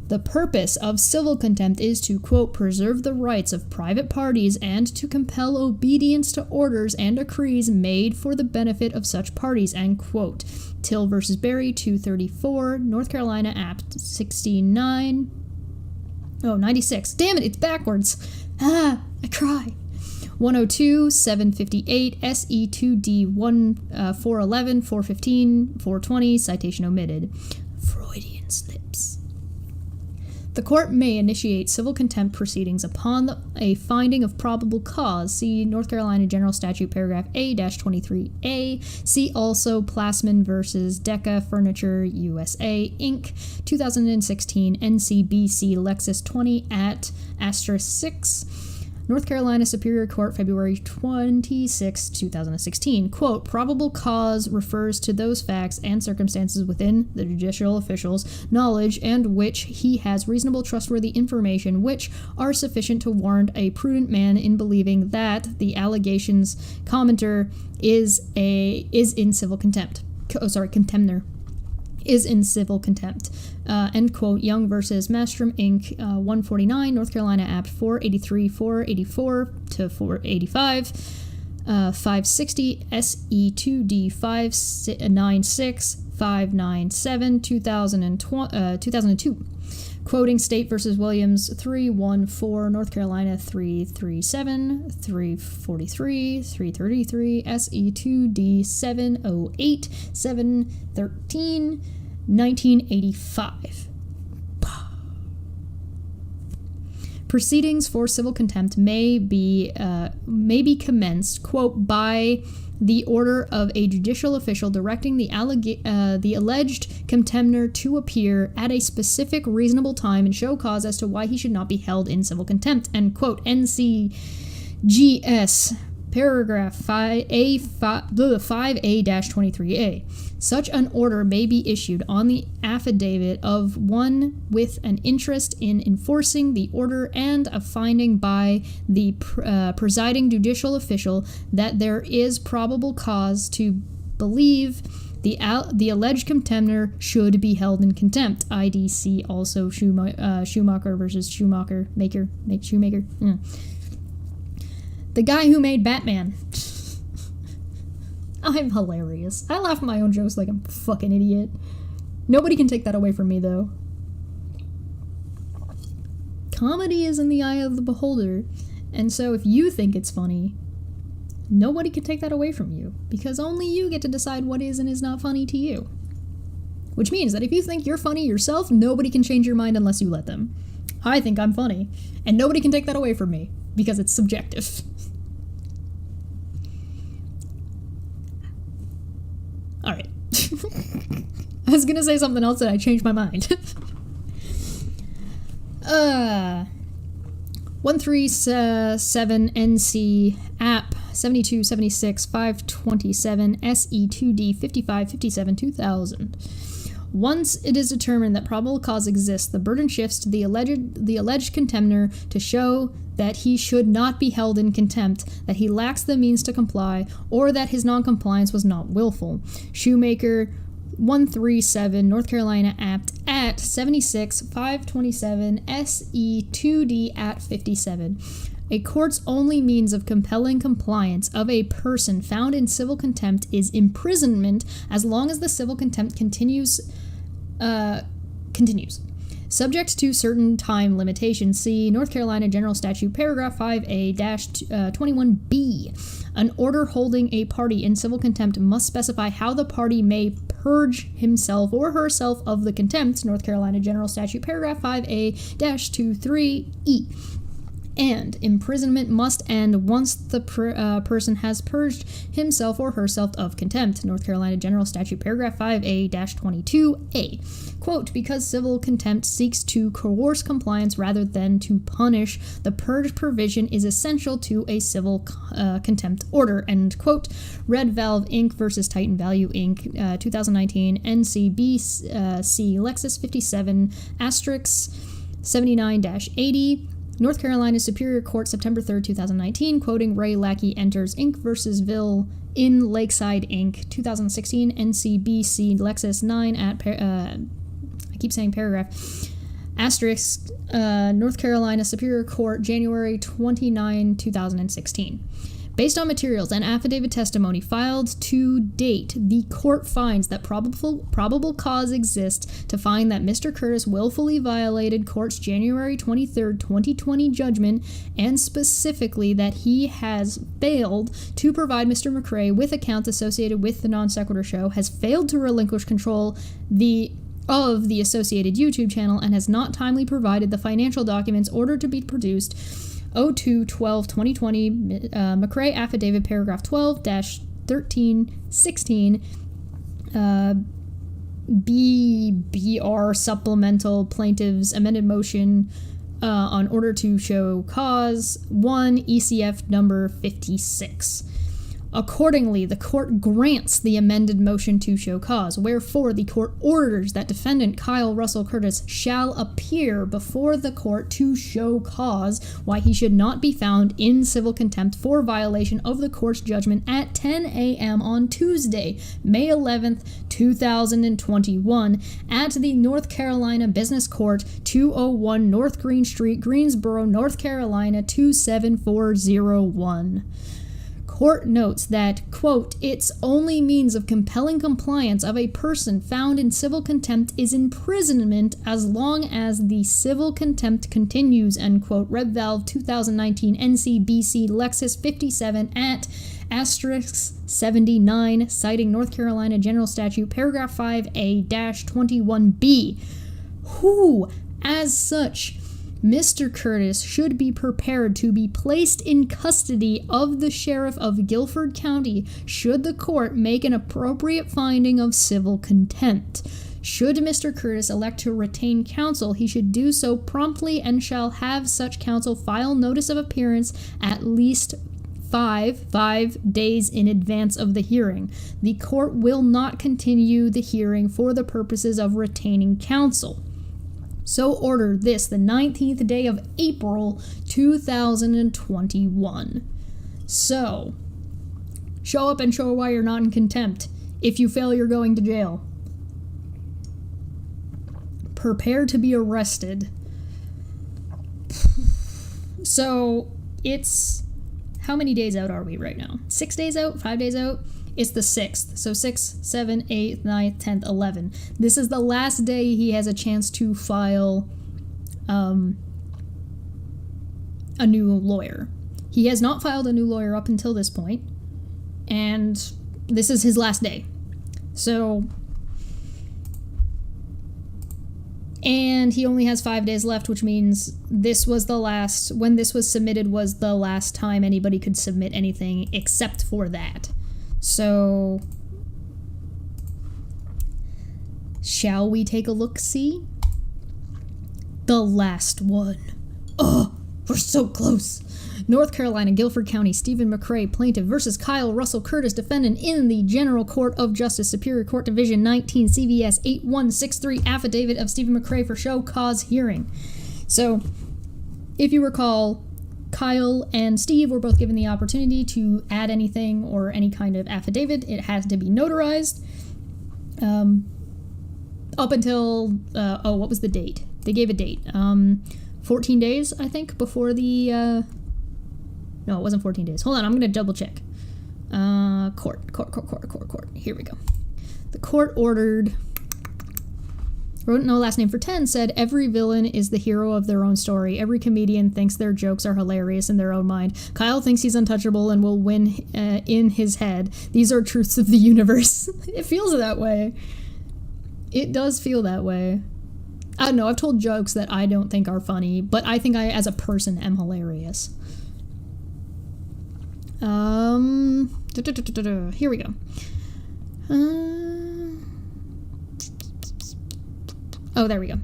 The purpose of civil contempt is to, quote, preserve the rights of private parties and to compel obedience to orders and decrees made for the benefit of such parties, end quote. Till v. Berry, 234, North Carolina, Apt 96. Damn it, it's backwards. I cry. 102, 758, SE2D 411, 415, 420, citation omitted. Freudian slips. The court may initiate civil contempt proceedings upon a finding of probable cause. See North Carolina General Statute, Paragraph A-23A. See also Plasman v. Decca Furniture USA, Inc., 2016, NCBC Lexus 20 at *6. North Carolina Superior Court, February 26, 2016. Quote, probable cause refers to those facts and circumstances within the judicial official's knowledge and which he has reasonable trustworthy information which are sufficient to warrant a prudent man in believing that the allegations commenter is in civil contempt. Contemner is in civil contempt. End quote. Young versus Mastrom, Inc., 149, North Carolina, Apt 483, 484 to 485, 560, SE2D 596, 597, 2002. Quoting State versus Williams, 314, North Carolina, 337, 343, 333, SE2D 708, 713, 1985. Proceedings for civil contempt may be commenced, quote, by the order of a judicial official directing the alleged contemner to appear at a specific reasonable time and show cause as to why he should not be held in civil contempt, end quote. NCGS Paragraph 5A-23A. Such an order may be issued on the affidavit of one with an interest in enforcing the order and a finding by the presiding judicial official that there is probable cause to believe The alleged contender should be held in contempt. IDC also Schumacher versus Schumacher. Shoemaker. Yeah. The guy who made Batman. I'm hilarious. I laugh at my own jokes like I'm a fucking idiot. Nobody can take that away from me, though. Comedy is in the eye of the beholder, and so if you think it's funny, nobody can take that away from you, because only you get to decide what is and is not funny to you. Which means that if you think you're funny yourself, nobody can change your mind unless you let them. I think I'm funny, and nobody can take that away from me, because it's subjective. Alright. I was gonna say something else and I changed my mind. 137 NC app 7276 527 SE2D 5557 2000. Once it is determined that probable cause exists, the burden shifts to the alleged contender to show that he should not be held in contempt, that he lacks the means to comply, or that his noncompliance was not willful. Shoemaker 137 North Carolina Apt at 76 527 SE2D at 57. A court's only means of compelling compliance of a person found in civil contempt is imprisonment as long as the civil contempt continues. Subject to certain time limitations. See North Carolina General Statute, paragraph 5A-21B. An order holding a party in civil contempt must specify how the party may purge himself or herself of the contempt. North Carolina General Statute, paragraph 5A-23E. And imprisonment must end once the person has purged himself or herself of contempt. North Carolina General Statute, paragraph 5A-22A. Quote, because civil contempt seeks to coerce compliance rather than to punish, the purge provision is essential to a civil contempt order. End quote. Red Valve Inc. versus Titan Value Inc. 2019 NCBC Lexus 57 asterisk 79-80. North Carolina Superior Court, September 3rd, 2019, quoting Ray Lackey Enters Inc. versus Ville in Lakeside Inc. 2016 NCBC Lexus 9 at I keep saying paragraph asterisk North Carolina Superior Court, January 29, 2016. Based on materials and affidavit testimony filed to date, the court finds that probable cause exists to find that Mr. Curtis willfully violated court's January 23, 2020 judgment, and specifically that he has failed to provide Mr. McRae with accounts associated with the Non Sequitur show, has failed to relinquish control of the associated YouTube channel, and has not timely provided the financial documents ordered to be produced. 02/12/2020, McRae Affidavit, paragraph 12-1316, BR Supplemental Plaintiff's Amended Motion on Order to Show Cause, 1 ECF number 56. Accordingly, the court grants the amended motion to show cause, wherefore the court orders that defendant Kyle Russell Curtis shall appear before the court to show cause why he should not be found in civil contempt for violation of the court's judgment at 10 a.m. on Tuesday, May 11th, 2021, at the North Carolina Business Court, 201 North Green Street, Greensboro, North Carolina, 27401. Court notes that, quote, its only means of compelling compliance of a person found in civil contempt is imprisonment as long as the civil contempt continues, end quote. Red Valve 2019 NCBC Lexus 57 at asterisk 79, citing North Carolina General Statute, paragraph 5A-21B. Who, as such, Mr. Curtis should be prepared to be placed in custody of the Sheriff of Guilford County should the court make an appropriate finding of civil contempt. Should Mr. Curtis elect to retain counsel, he should do so promptly and shall have such counsel file notice of appearance at least 5 days in advance of the hearing. The court will not continue the hearing for the purposes of retaining counsel. So order this, the 19th day of April, 2021. So, show up and show why you're not in contempt. If you fail, you're going to jail. Prepare to be arrested. So, it's... How many days out are we right now? 6 days out? 5 days out? It's the 6th. So 6, 7, 8, 9, 10th, 11. This is the last day he has a chance to file a new lawyer. He has not filed a new lawyer up until this point, and this is his last day. So... And he only has 5 days left, which means this was the last... When this was submitted was the last time anybody could submit anything except for that. So... Shall we take a look-see? The last one. Oh, we're so close. North Carolina, Guilford County, Stephen McCrae, plaintiff versus Kyle Russell Curtis, defendant in the General Court of Justice, Superior Court Division 19, CVS 8163, affidavit of Stephen McCrae for show cause hearing. So, if you recall, Kyle and Steve were both given the opportunity to add anything or any kind of affidavit. It has to be notarized. Up until, what was the date? They gave a date. 14 days, I think, before the, no, it wasn't 14 days. Hold on, I'm going to double check. Court. Here we go. The court ordered, wrote no last name for 10, said, every villain is the hero of their own story. Every comedian thinks their jokes are hilarious in their own mind. Kyle thinks he's untouchable and will win in his head. These are truths of the universe. It feels that way. It does feel that way. I don't know, I've told jokes that I don't think are funny, but I think I, as a person, am hilarious. Here we go. Oh, there we go.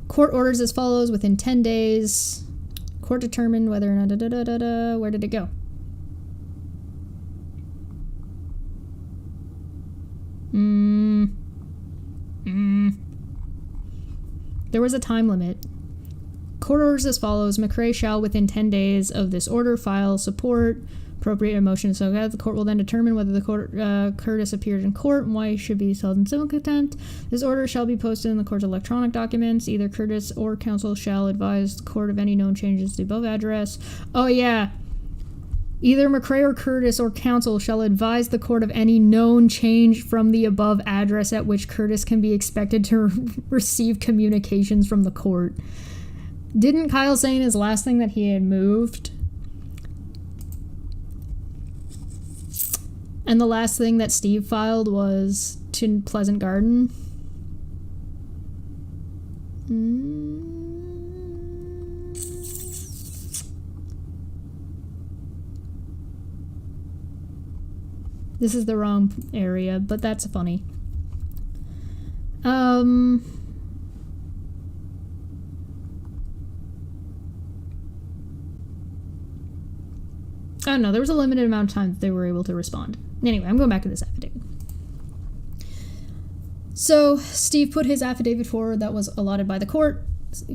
Court orders as follows: within 10 days, court determined whether or not... Where did it go? There was a time limit. Court orders as follows: McCrae shall, within 10 days of this order, file support, appropriate motion. So the court will then determine whether the court, Curtis appeared in court and why he should be held in civil contempt. This order shall be posted in the court's electronic documents. Either Curtis or counsel shall advise the court of any known changes to the above address. Oh, yeah. Either McCrae or Curtis or counsel shall advise the court of any known change from the above address at which Curtis can be expected to receive communications from the court. Didn't Kyle say in his last thing that he had moved? And the last thing that Steve filed was to Pleasant Garden? This is the wrong area, but that's funny. I don't know, there was a limited amount of time that they were able to respond. Anyway, I'm going back to this affidavit. So, Steve put his affidavit forward that was allotted by the court.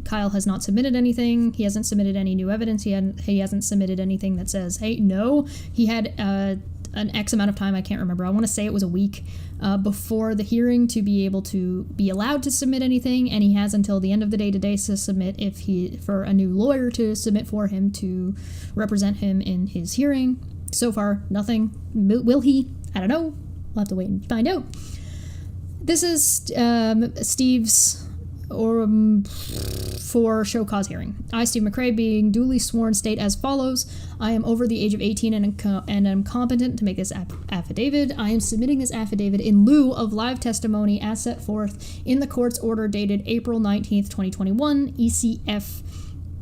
Kyle has not submitted anything. He hasn't submitted any new evidence. He hasn't submitted anything that says, hey, no. He had an X amount of time, I can't remember. I want to say it was a week before the hearing to be able to be allowed to submit anything, and he has until the end of the day today to submit for a new lawyer to submit for him to represent him in his hearing. So far, nothing. Will he? I don't know. We'll have to wait and find out. This is Steve's for show cause hearing. I, Steve McCrae, being duly sworn, state as follows. I am over the age of 18 and am competent to make this affidavit. I am submitting this affidavit in lieu of live testimony as set forth in the court's order dated April 19th, 2021, ECF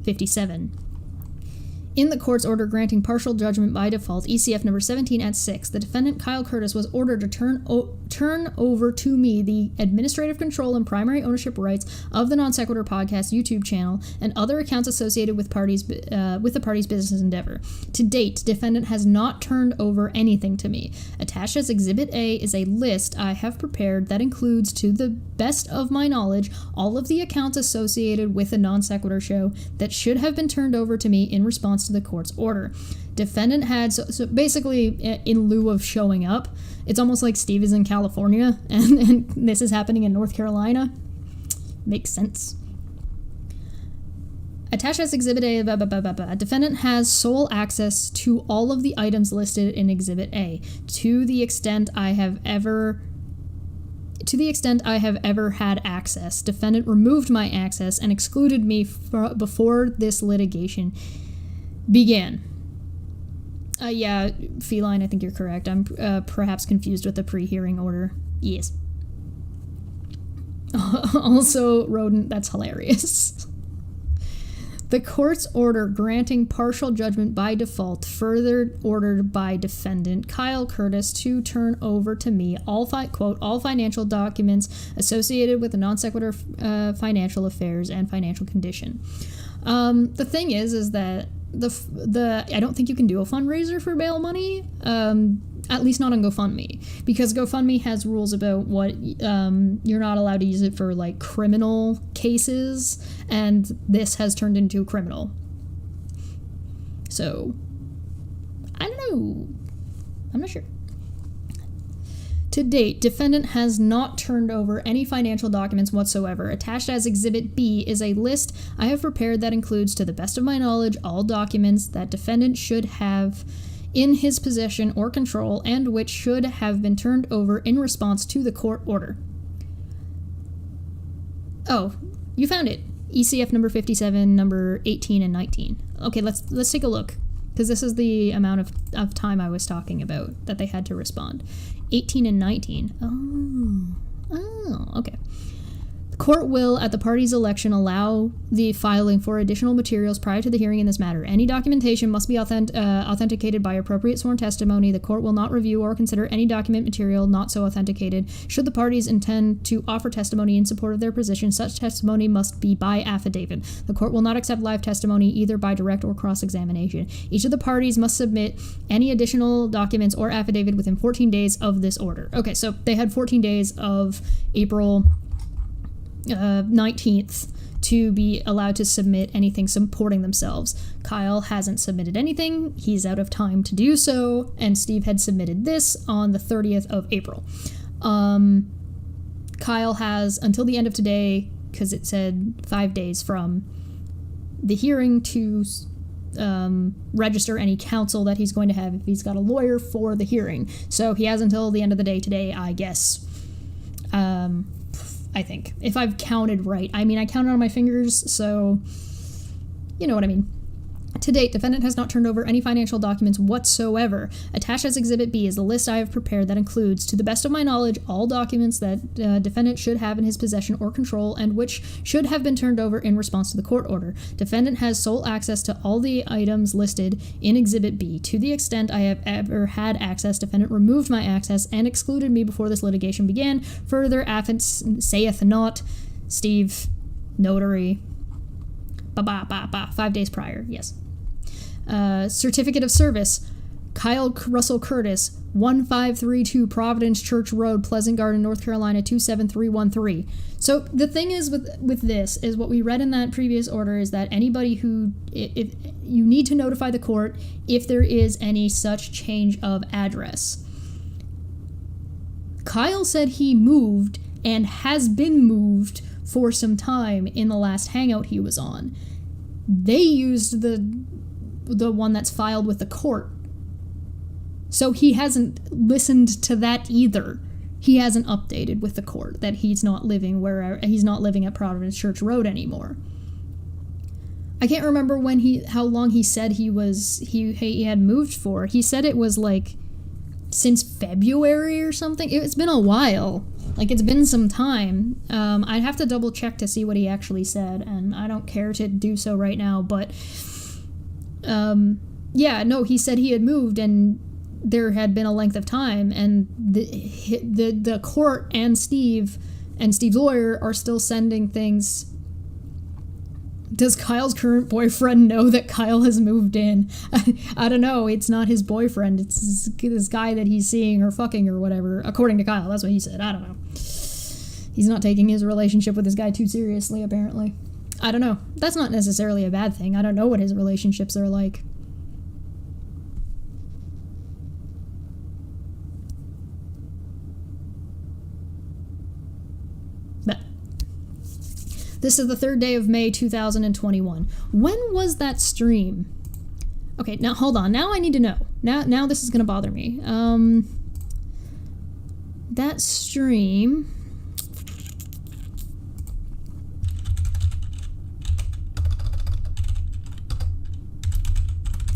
57. In the court's order granting partial judgment by default, ECF number 17 at 6, the defendant Kyle Curtis was ordered to turn over to me the administrative control and primary ownership rights of the Non Sequitur podcast YouTube channel and other accounts associated with the party's business endeavor. To date, defendant has not turned over anything to me. Attached as Exhibit A is a list I have prepared that includes, to the best of my knowledge, all of the accounts associated with the Non Sequitur show that should have been turned over to me in response to the court's order. Defendant had, so basically in lieu of showing up, it's almost like Steve is in California and this is happening in North Carolina. Makes sense. Attached as Exhibit A, defendant has sole access to all of the items listed in Exhibit A to the extent I have ever had access. Defendant removed my access and excluded me before this litigation began. Yeah, Feline, I think you're correct. I'm perhaps confused with the pre-hearing order. Yes. Also, Rodent, that's hilarious. The court's order granting partial judgment by default further ordered by defendant Kyle Curtis to turn over to me all financial documents associated with the non sequitur financial affairs and financial condition. The thing is that I don't think you can do a fundraiser for bail money, at least not on GoFundMe, because GoFundMe has rules about what you're not allowed to use it for, like, criminal cases, and this has turned into criminal. So, I don't know. I'm not sure. To date, defendant has not turned over any financial documents whatsoever. Attached as Exhibit B is a list I have prepared that includes, to the best of my knowledge, all documents that defendant should have in his possession or control and which should have been turned over in response to the court order. Oh, you found it. ECF number 57, number 18 and 19. Okay, let's take a look, because this is the amount of time I was talking about that they had to respond. 18 and 19. Oh, okay. The court will, at the party's election, allow the filing for additional materials prior to the hearing in this matter. Any documentation must be authenticated by appropriate sworn testimony. The court will not review or consider any document material not so authenticated. Should the parties intend to offer testimony in support of their position, such testimony must be by affidavit. The court will not accept live testimony either by direct or cross-examination. Each of the parties must submit any additional documents or affidavit within 14 days of this order. Okay, so they had 14 days of April 19th to be allowed to submit anything supporting themselves. Kyle hasn't submitted anything. He's out of time to do so, and Steve had submitted this on the 30th of April. Kyle has until the end of today, because it said 5 days from the hearing, to register any counsel that he's going to have if he's got a lawyer for the hearing. So he has until the end of the day today, I guess. I think, if I've counted right. I mean, I counted on my fingers, so you know what I mean. To date, defendant has not turned over any financial documents whatsoever. Attached as Exhibit B is the list I have prepared that includes, to the best of my knowledge, all documents that defendant should have in his possession or control and which should have been turned over in response to the court order. Defendant has sole access to all the items listed in Exhibit B. To the extent I have ever had access, defendant removed my access and excluded me before this litigation began. Further saith not Steve, notary, 5 days prior, yes. Certificate of service, Kyle Russell Curtis, 1532 Providence Church Road, Pleasant Garden, North Carolina, 27313. So the thing is with this is what we read in that previous order is that anybody who, if you need to notify the court if there is any such change of address. Kyle said he moved and has been moved for some time in the last hangout he was on. They used the one that's filed with the court. So he hasn't listened to that either. He hasn't updated with the court that he's not living at Providence Church Road anymore. I can't remember how long he said he had moved for. He said it was like since February or something. It's been a while. Like, it's been some time. I'd have to double check to see what he actually said, and I don't care to do so right now, but yeah, no, he said he had moved and there had been a length of time, and the court and Steve's lawyer are still sending things. Does Kyle's current boyfriend know that Kyle has moved in? I don't know. It's not his boyfriend. It's this guy that he's seeing or fucking or whatever. According to Kyle, that's what he said. I don't know. He's not taking his relationship with this guy too seriously, apparently. I don't know. That's not necessarily a bad thing. I don't know what his relationships are like. This is the 3rd day of May 2021. When was that stream? Okay, now hold on. Now I need to know. Now this is going to bother me. That stream...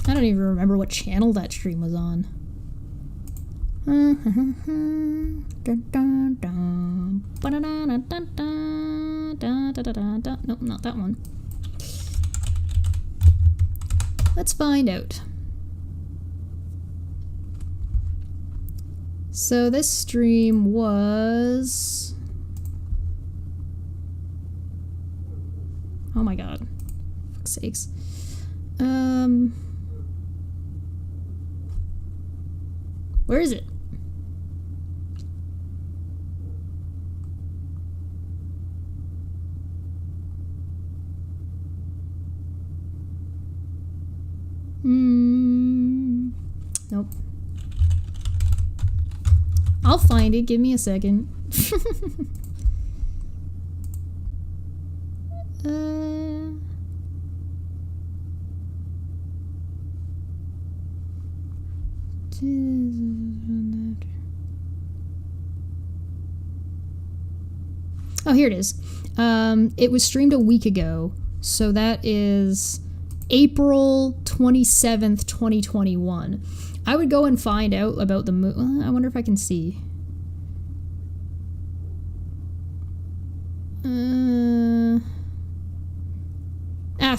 I don't even remember what channel that stream was on. Nope, not that one. Let's find out. So this stream was... Oh my god. For fuck's sakes. Where is it? Nope. I'll find it. Give me a second. Oh, here it is. It was streamed a week ago, so that is April 27th, 2021. I would go and find out about the I wonder if I can see.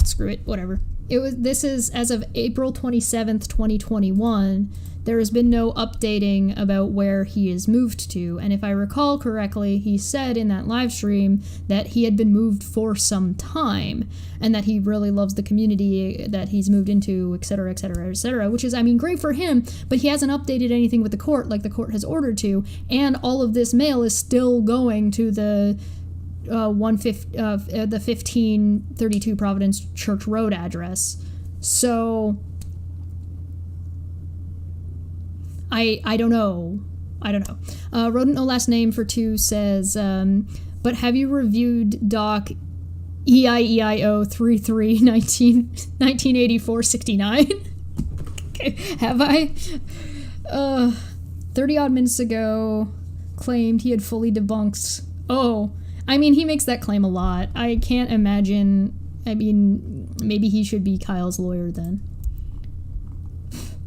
Screw it, whatever. This is as of April 27th, 2021. There has been no updating about where he is moved to, and if I recall correctly, he said in that live stream that he had been moved for some time, and that he really loves the community that he's moved into, etc., etc., etc., which is, I mean, great for him, but he hasn't updated anything with the court like the court has ordered to, and all of this mail is still going to the 1532 Providence Church Road address. So I don't know. Rodent No Last Name for 2 says, but have you reviewed Doc EIEIO 33 1984 69? Okay, have I? 30 odd minutes ago claimed he had fully debunked. Oh, I mean, he makes that claim a lot. I can't imagine. I mean, maybe he should be Kyle's lawyer then.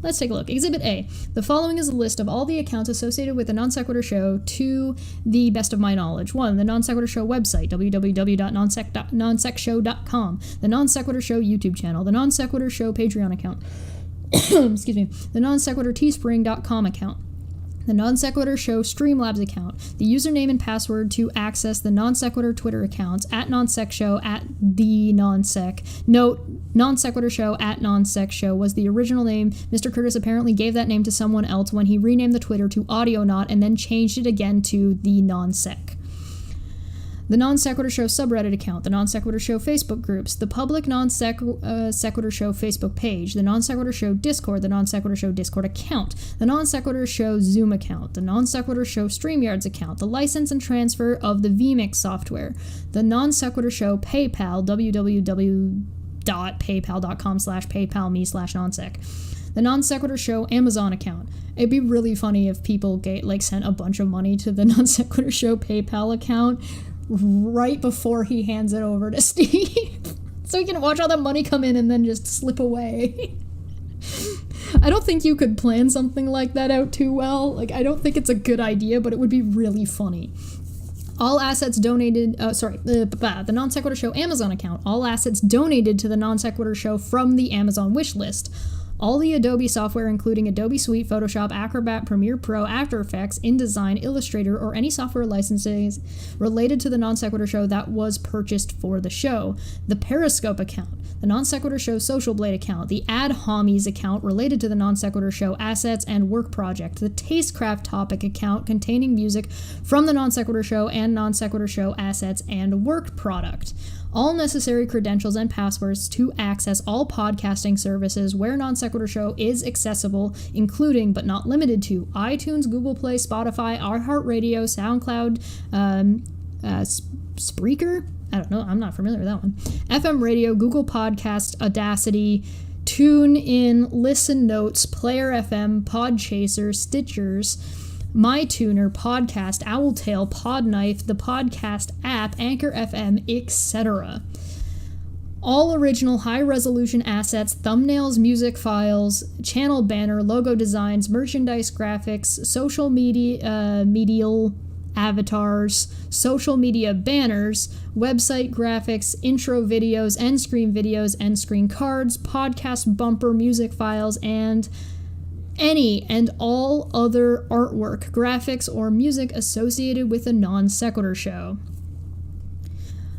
Let's take a look. Exhibit A. The following is a list of all the accounts associated with the Non Sequitur Show to the best of my knowledge. 1. The Non Sequitur Show website, www.nonsecshow.com. The Non Sequitur Show YouTube channel. The Non Sequitur Show Patreon account. Excuse me. The Non Sequitur Teespring.com account. The Non Sequitur Show Streamlabs account, the username and password to access the Non Sequitur Twitter accounts, @NonSec Show, @the NonSec. Note, Non Sequitur Show, @NonSec Show was the original name. Mr. Curtis apparently gave that name to someone else when he renamed the Twitter to Audionaut and then changed it again to the NonSec. The Non Sequitur Show subreddit account, the Non Sequitur Show Facebook groups, the public Non Sequitur Show Facebook page, the Non Sequitur Show Discord, the Non Sequitur Show Discord account, the Non Sequitur Show Zoom account, the Non Sequitur Show StreamYards account, the license and transfer of the vMix software, the Non Sequitur Show PayPal, www.paypal.com/paypalme/nonsec. The Non Sequitur Show Amazon account. It'd be really funny if people sent a bunch of money to the Non Sequitur Show PayPal account right before he hands it over to Steve. So he can watch all that money come in and then just slip away. I don't think you could plan something like that out too well. I don't think it's a good idea, but it would be really funny. All assets donated, the Non Sequitur Show Amazon account. All assets donated to the Non Sequitur Show from the Amazon wish list. All the Adobe software, including Adobe Suite, Photoshop, Acrobat, Premiere Pro, After Effects, InDesign, Illustrator, or any software licenses related to the Non Sequitur Show that was purchased for the show. The Periscope account, the Non Sequitur Show Social Blade account, the Ad Homies account related to the Non Sequitur Show assets and work project, the Tastecraft Topic account containing music from the Non Sequitur Show and Non Sequitur Show assets and work product. All necessary credentials and passwords to access all podcasting services where Non Sequitur Show is accessible, including but not limited to iTunes, Google Play, Spotify, iHeartRadio, SoundCloud, Spreaker? I don't know. I'm not familiar with that one. FM radio, Google Podcast, Audacity, TuneIn, Listen Notes, Player FM, Podchaser, Stitchers, MyTuner, Podcast, Owltail, Podknife, the Podcast app, Anchor FM, etc. All original high-resolution assets, thumbnails, music files, channel banner, logo designs, merchandise graphics, social media, medial avatars, social media banners, website graphics, intro videos, end screen cards, podcast bumper, music files, and any and all other artwork, graphics, or music associated with a Non Sequitur show.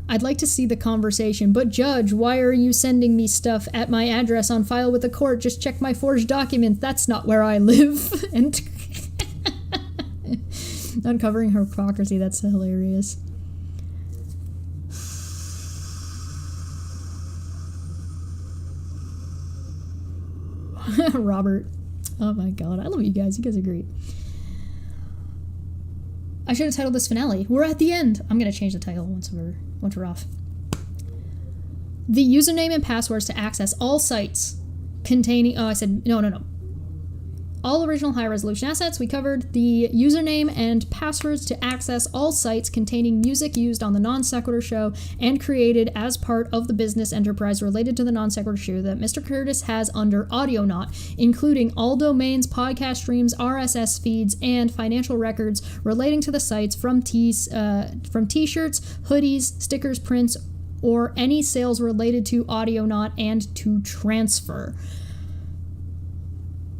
I'd like to see the conversation, but Judge, why are you sending me stuff at my address on file with the court? Just check my forged document. That's not where I live. And uncovering hypocrisy, that's hilarious. Robert. Oh my god, I love you guys. You guys are great. I should have titled this finale. We're at the end. I'm going to change the title once we're off. The username and passwords to access all sites containing... Oh, I said... No. All original high-resolution assets. We covered the username and passwords to access all sites containing music used on the Non Sequitur show and created as part of the business enterprise related to the Non Sequitur show that Mr. Curtis has under Audionaut, including all domains, podcast streams, RSS feeds, and financial records relating to the sites from t-shirts, hoodies, stickers, prints, or any sales related to Audionaut and to transfer.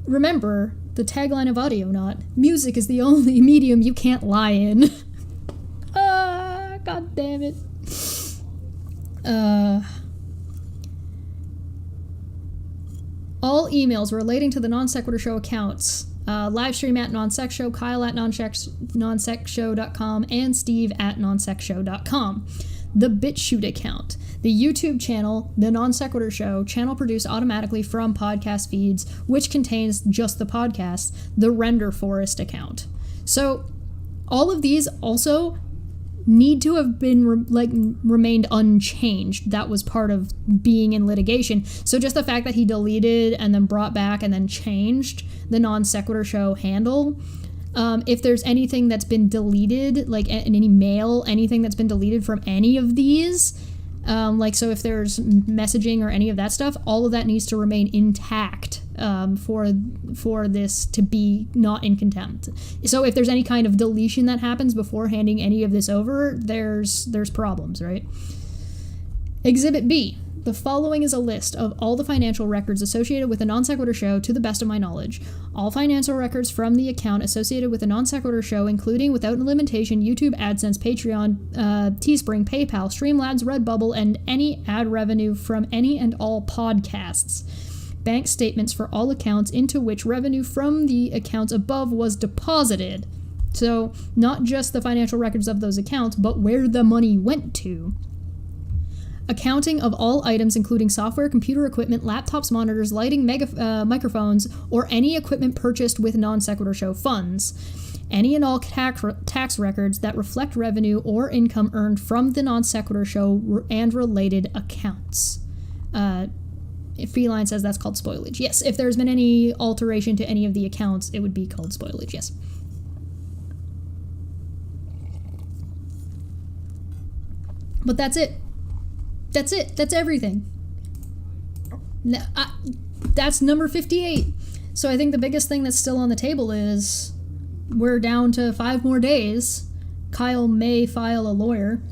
Remember, the tagline of Audionaut, music is the only medium you can't lie in. God damn it. All emails relating to the Non Sequitur show accounts, livestream at NonSeq show, Kyle at nonsexshow.com, and Steve at nonsexshow.com. The BitChute account, the YouTube channel, The Non Sequitur Show, channel produced automatically from podcast feeds, which contains just the podcast, the Render Forest account. So all of these also need to have been remained unchanged. That was part of being in litigation. So just the fact that he deleted and then brought back and then changed the Non Sequitur Show handle. If there's anything that's been deleted, like any mail, anything that's been deleted from any of these, so if there's messaging or any of that stuff, all of that needs to remain intact for this to be not in contempt. So if there's any kind of deletion that happens before handing any of this over, there's problems, right? Exhibit B. The following is a list of all the financial records associated with the Non Sequitur show to the best of my knowledge. All financial records from the account associated with the Non Sequitur show, including, without limitation, YouTube, AdSense, Patreon, Teespring, PayPal, Streamlabs, Redbubble, and any ad revenue from any and all podcasts. Bank statements for all accounts into which revenue from the accounts above was deposited. So, not just the financial records of those accounts, but where the money went to. Accounting of all items including software, computer equipment, laptops, monitors, lighting, microphones, or any equipment purchased with Non Sequitur show funds. Any and all tax records that reflect revenue or income earned from the Non Sequitur show and related accounts. Feline says that's called spoilage. Yes, if there's been any alteration to any of the accounts, it would be called spoilage, yes. But that's it. That's it. That's everything. That's number 58. So I think the biggest thing that's still on the table is we're down to 5 more days. Kyle may file a lawyer.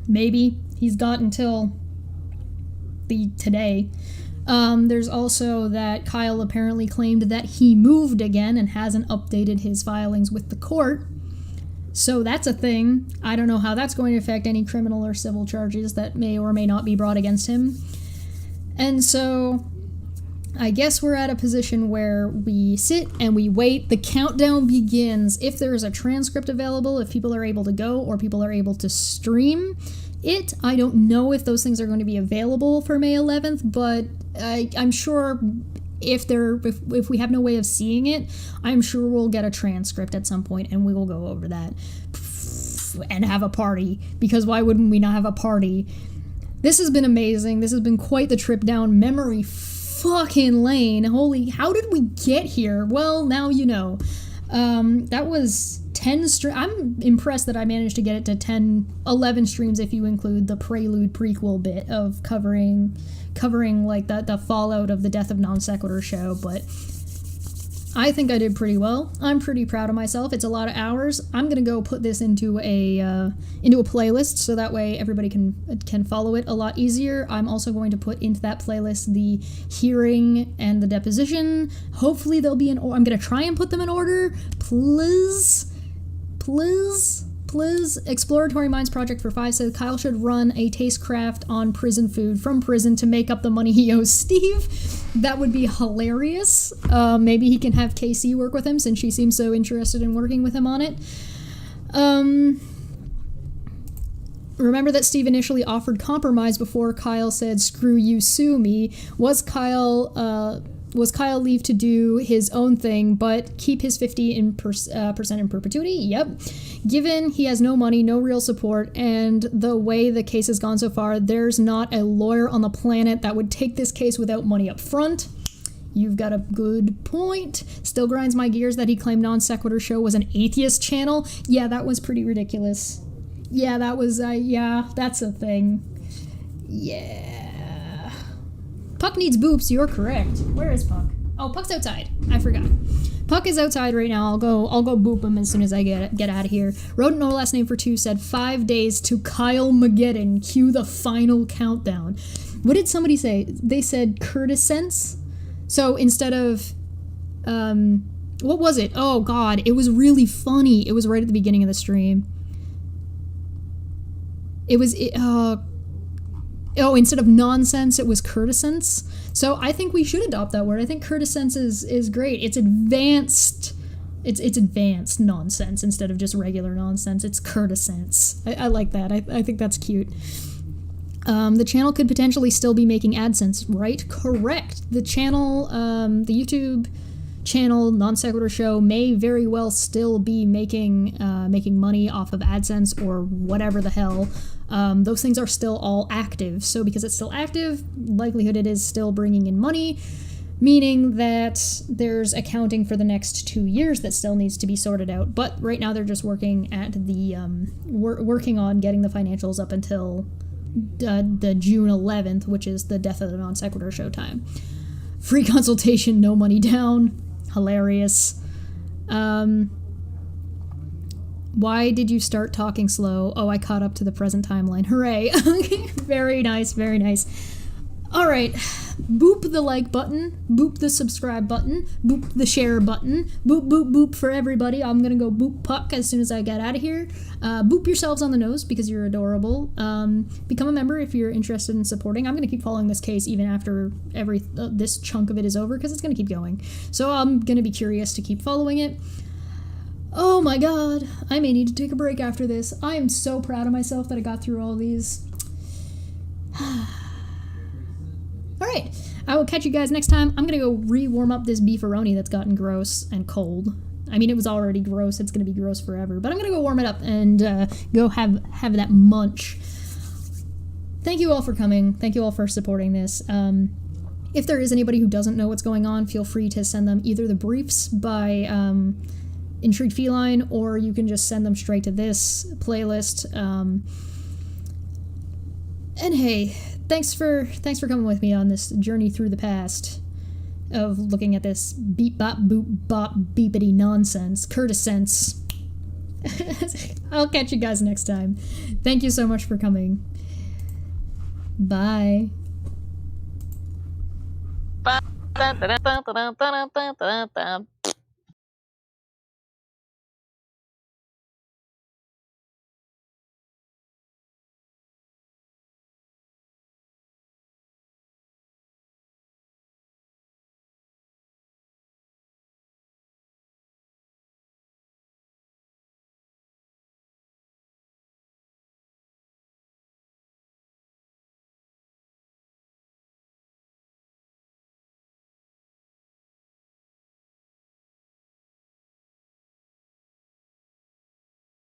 Maybe. He's got until today. There's also that Kyle apparently claimed that he moved again and hasn't updated his filings with the court. So that's a thing. I don't know how that's going to affect any criminal or civil charges that may or may not be brought against him. And so I guess we're at a position where we sit and we wait. The countdown begins. If there is a transcript available, if people are able to go or people are able to stream it, I don't know if those things are going to be available for May 11th, but I'm sure if we have no way of seeing it, I'm sure we'll get a transcript at some point and we will go over that. and have a party, because why wouldn't we not have a party? This has been amazing. This has been quite the trip down memory fucking lane. Holy, how did we get here? Well, now you know. That was 10 I'm impressed that I managed to get it to 11 streams if you include the prelude prequel bit of covering like the fallout of the Death of NonSequitur show, but I think I did pretty well. I'm pretty proud of myself. It's a lot of hours. I'm gonna go put this into a playlist so that way everybody can follow it a lot easier. I'm also going to put into that playlist the hearing and the deposition. Hopefully they'll be in order. I'm gonna try and put them in order. Please. Exploratory Minds Project for 5 says Kyle should run a tastecraft on prison food from prison to make up the money he owes Steve. That would be hilarious. Maybe he can have KC work with him since she seems so interested in working with him on it. Remember that Steve initially offered compromise before Kyle said, "Screw you, sue me." Was Kyle leave to do his own thing, but keep his 50% in perpetuity? Yep. Given he has no money, no real support, and the way the case has gone so far, there's not a lawyer on the planet that would take this case without money up front. You've got a good point. Still grinds my gears that he claimed NonSequitur show was an atheist channel. Yeah, that was pretty ridiculous. Yeah, that was, yeah, that's a thing. Yeah. Puck needs boops, you're correct. Where is Puck? Oh, Puck's outside. I forgot. Puck is outside right now. I'll go boop him as soon as I get out of here. Rodent No Last Name for 2 said 5 days to Kyle Mageddon. Cue the final countdown. What did somebody say? They said Curtiscence. So instead of what was it? Oh god, it was really funny. It was right at the beginning of the stream. Instead of nonsense, it was Curtiscence. So I think we should adopt that word. I think Curtiscence is great. It's advanced. It's advanced nonsense instead of just regular nonsense. It's Curtiscence. I like that. I think that's cute. The channel could potentially still be making AdSense, right? Correct. The channel, the YouTube channel, NonSequitur show, may very well still be making money off of AdSense or whatever the hell. Those things are still all active. So because it's still active, likelihood it is still bringing in money, meaning that there's accounting for the next 2 years that still needs to be sorted out. But right now they're just working at the working on getting the financials up until the June 11th, which is the Death of the NonSequitur show time. Free consultation, no money down. Hilarious. Why did you start talking slow? Oh, I caught up to the present timeline. Hooray. Very nice, very nice. Alright. Boop the like button. Boop the subscribe button. Boop the share button. Boop, boop, boop for everybody. I'm gonna go boop Puck as soon as I get out of here. Boop yourselves on the nose because you're adorable. Become a member if you're interested in supporting. I'm gonna keep following this case even after this chunk of it is over because it's gonna keep going. So I'm gonna be curious to keep following it. Oh my god, I may need to take a break after this. I am so proud of myself that I got through all these. Alright, I will catch you guys next time. I'm gonna go re-warm up this beefaroni that's gotten gross and cold. I mean, it was already gross, it's gonna be gross forever, but I'm gonna go warm it up and go have that munch. Thank you all for coming. Thank you all for supporting this. If there is anybody who doesn't know what's going on, feel free to send them either the briefs by Intrigued Feline, or you can just send them straight to this playlist. And hey, thanks for coming with me on this journey through the past of looking at this beep bop boop bop beepity nonsense, Curtiscence. I'll catch you guys next time. Thank you so much for coming. Bye. Ba- da- da- da- da- da- da- da- da- da-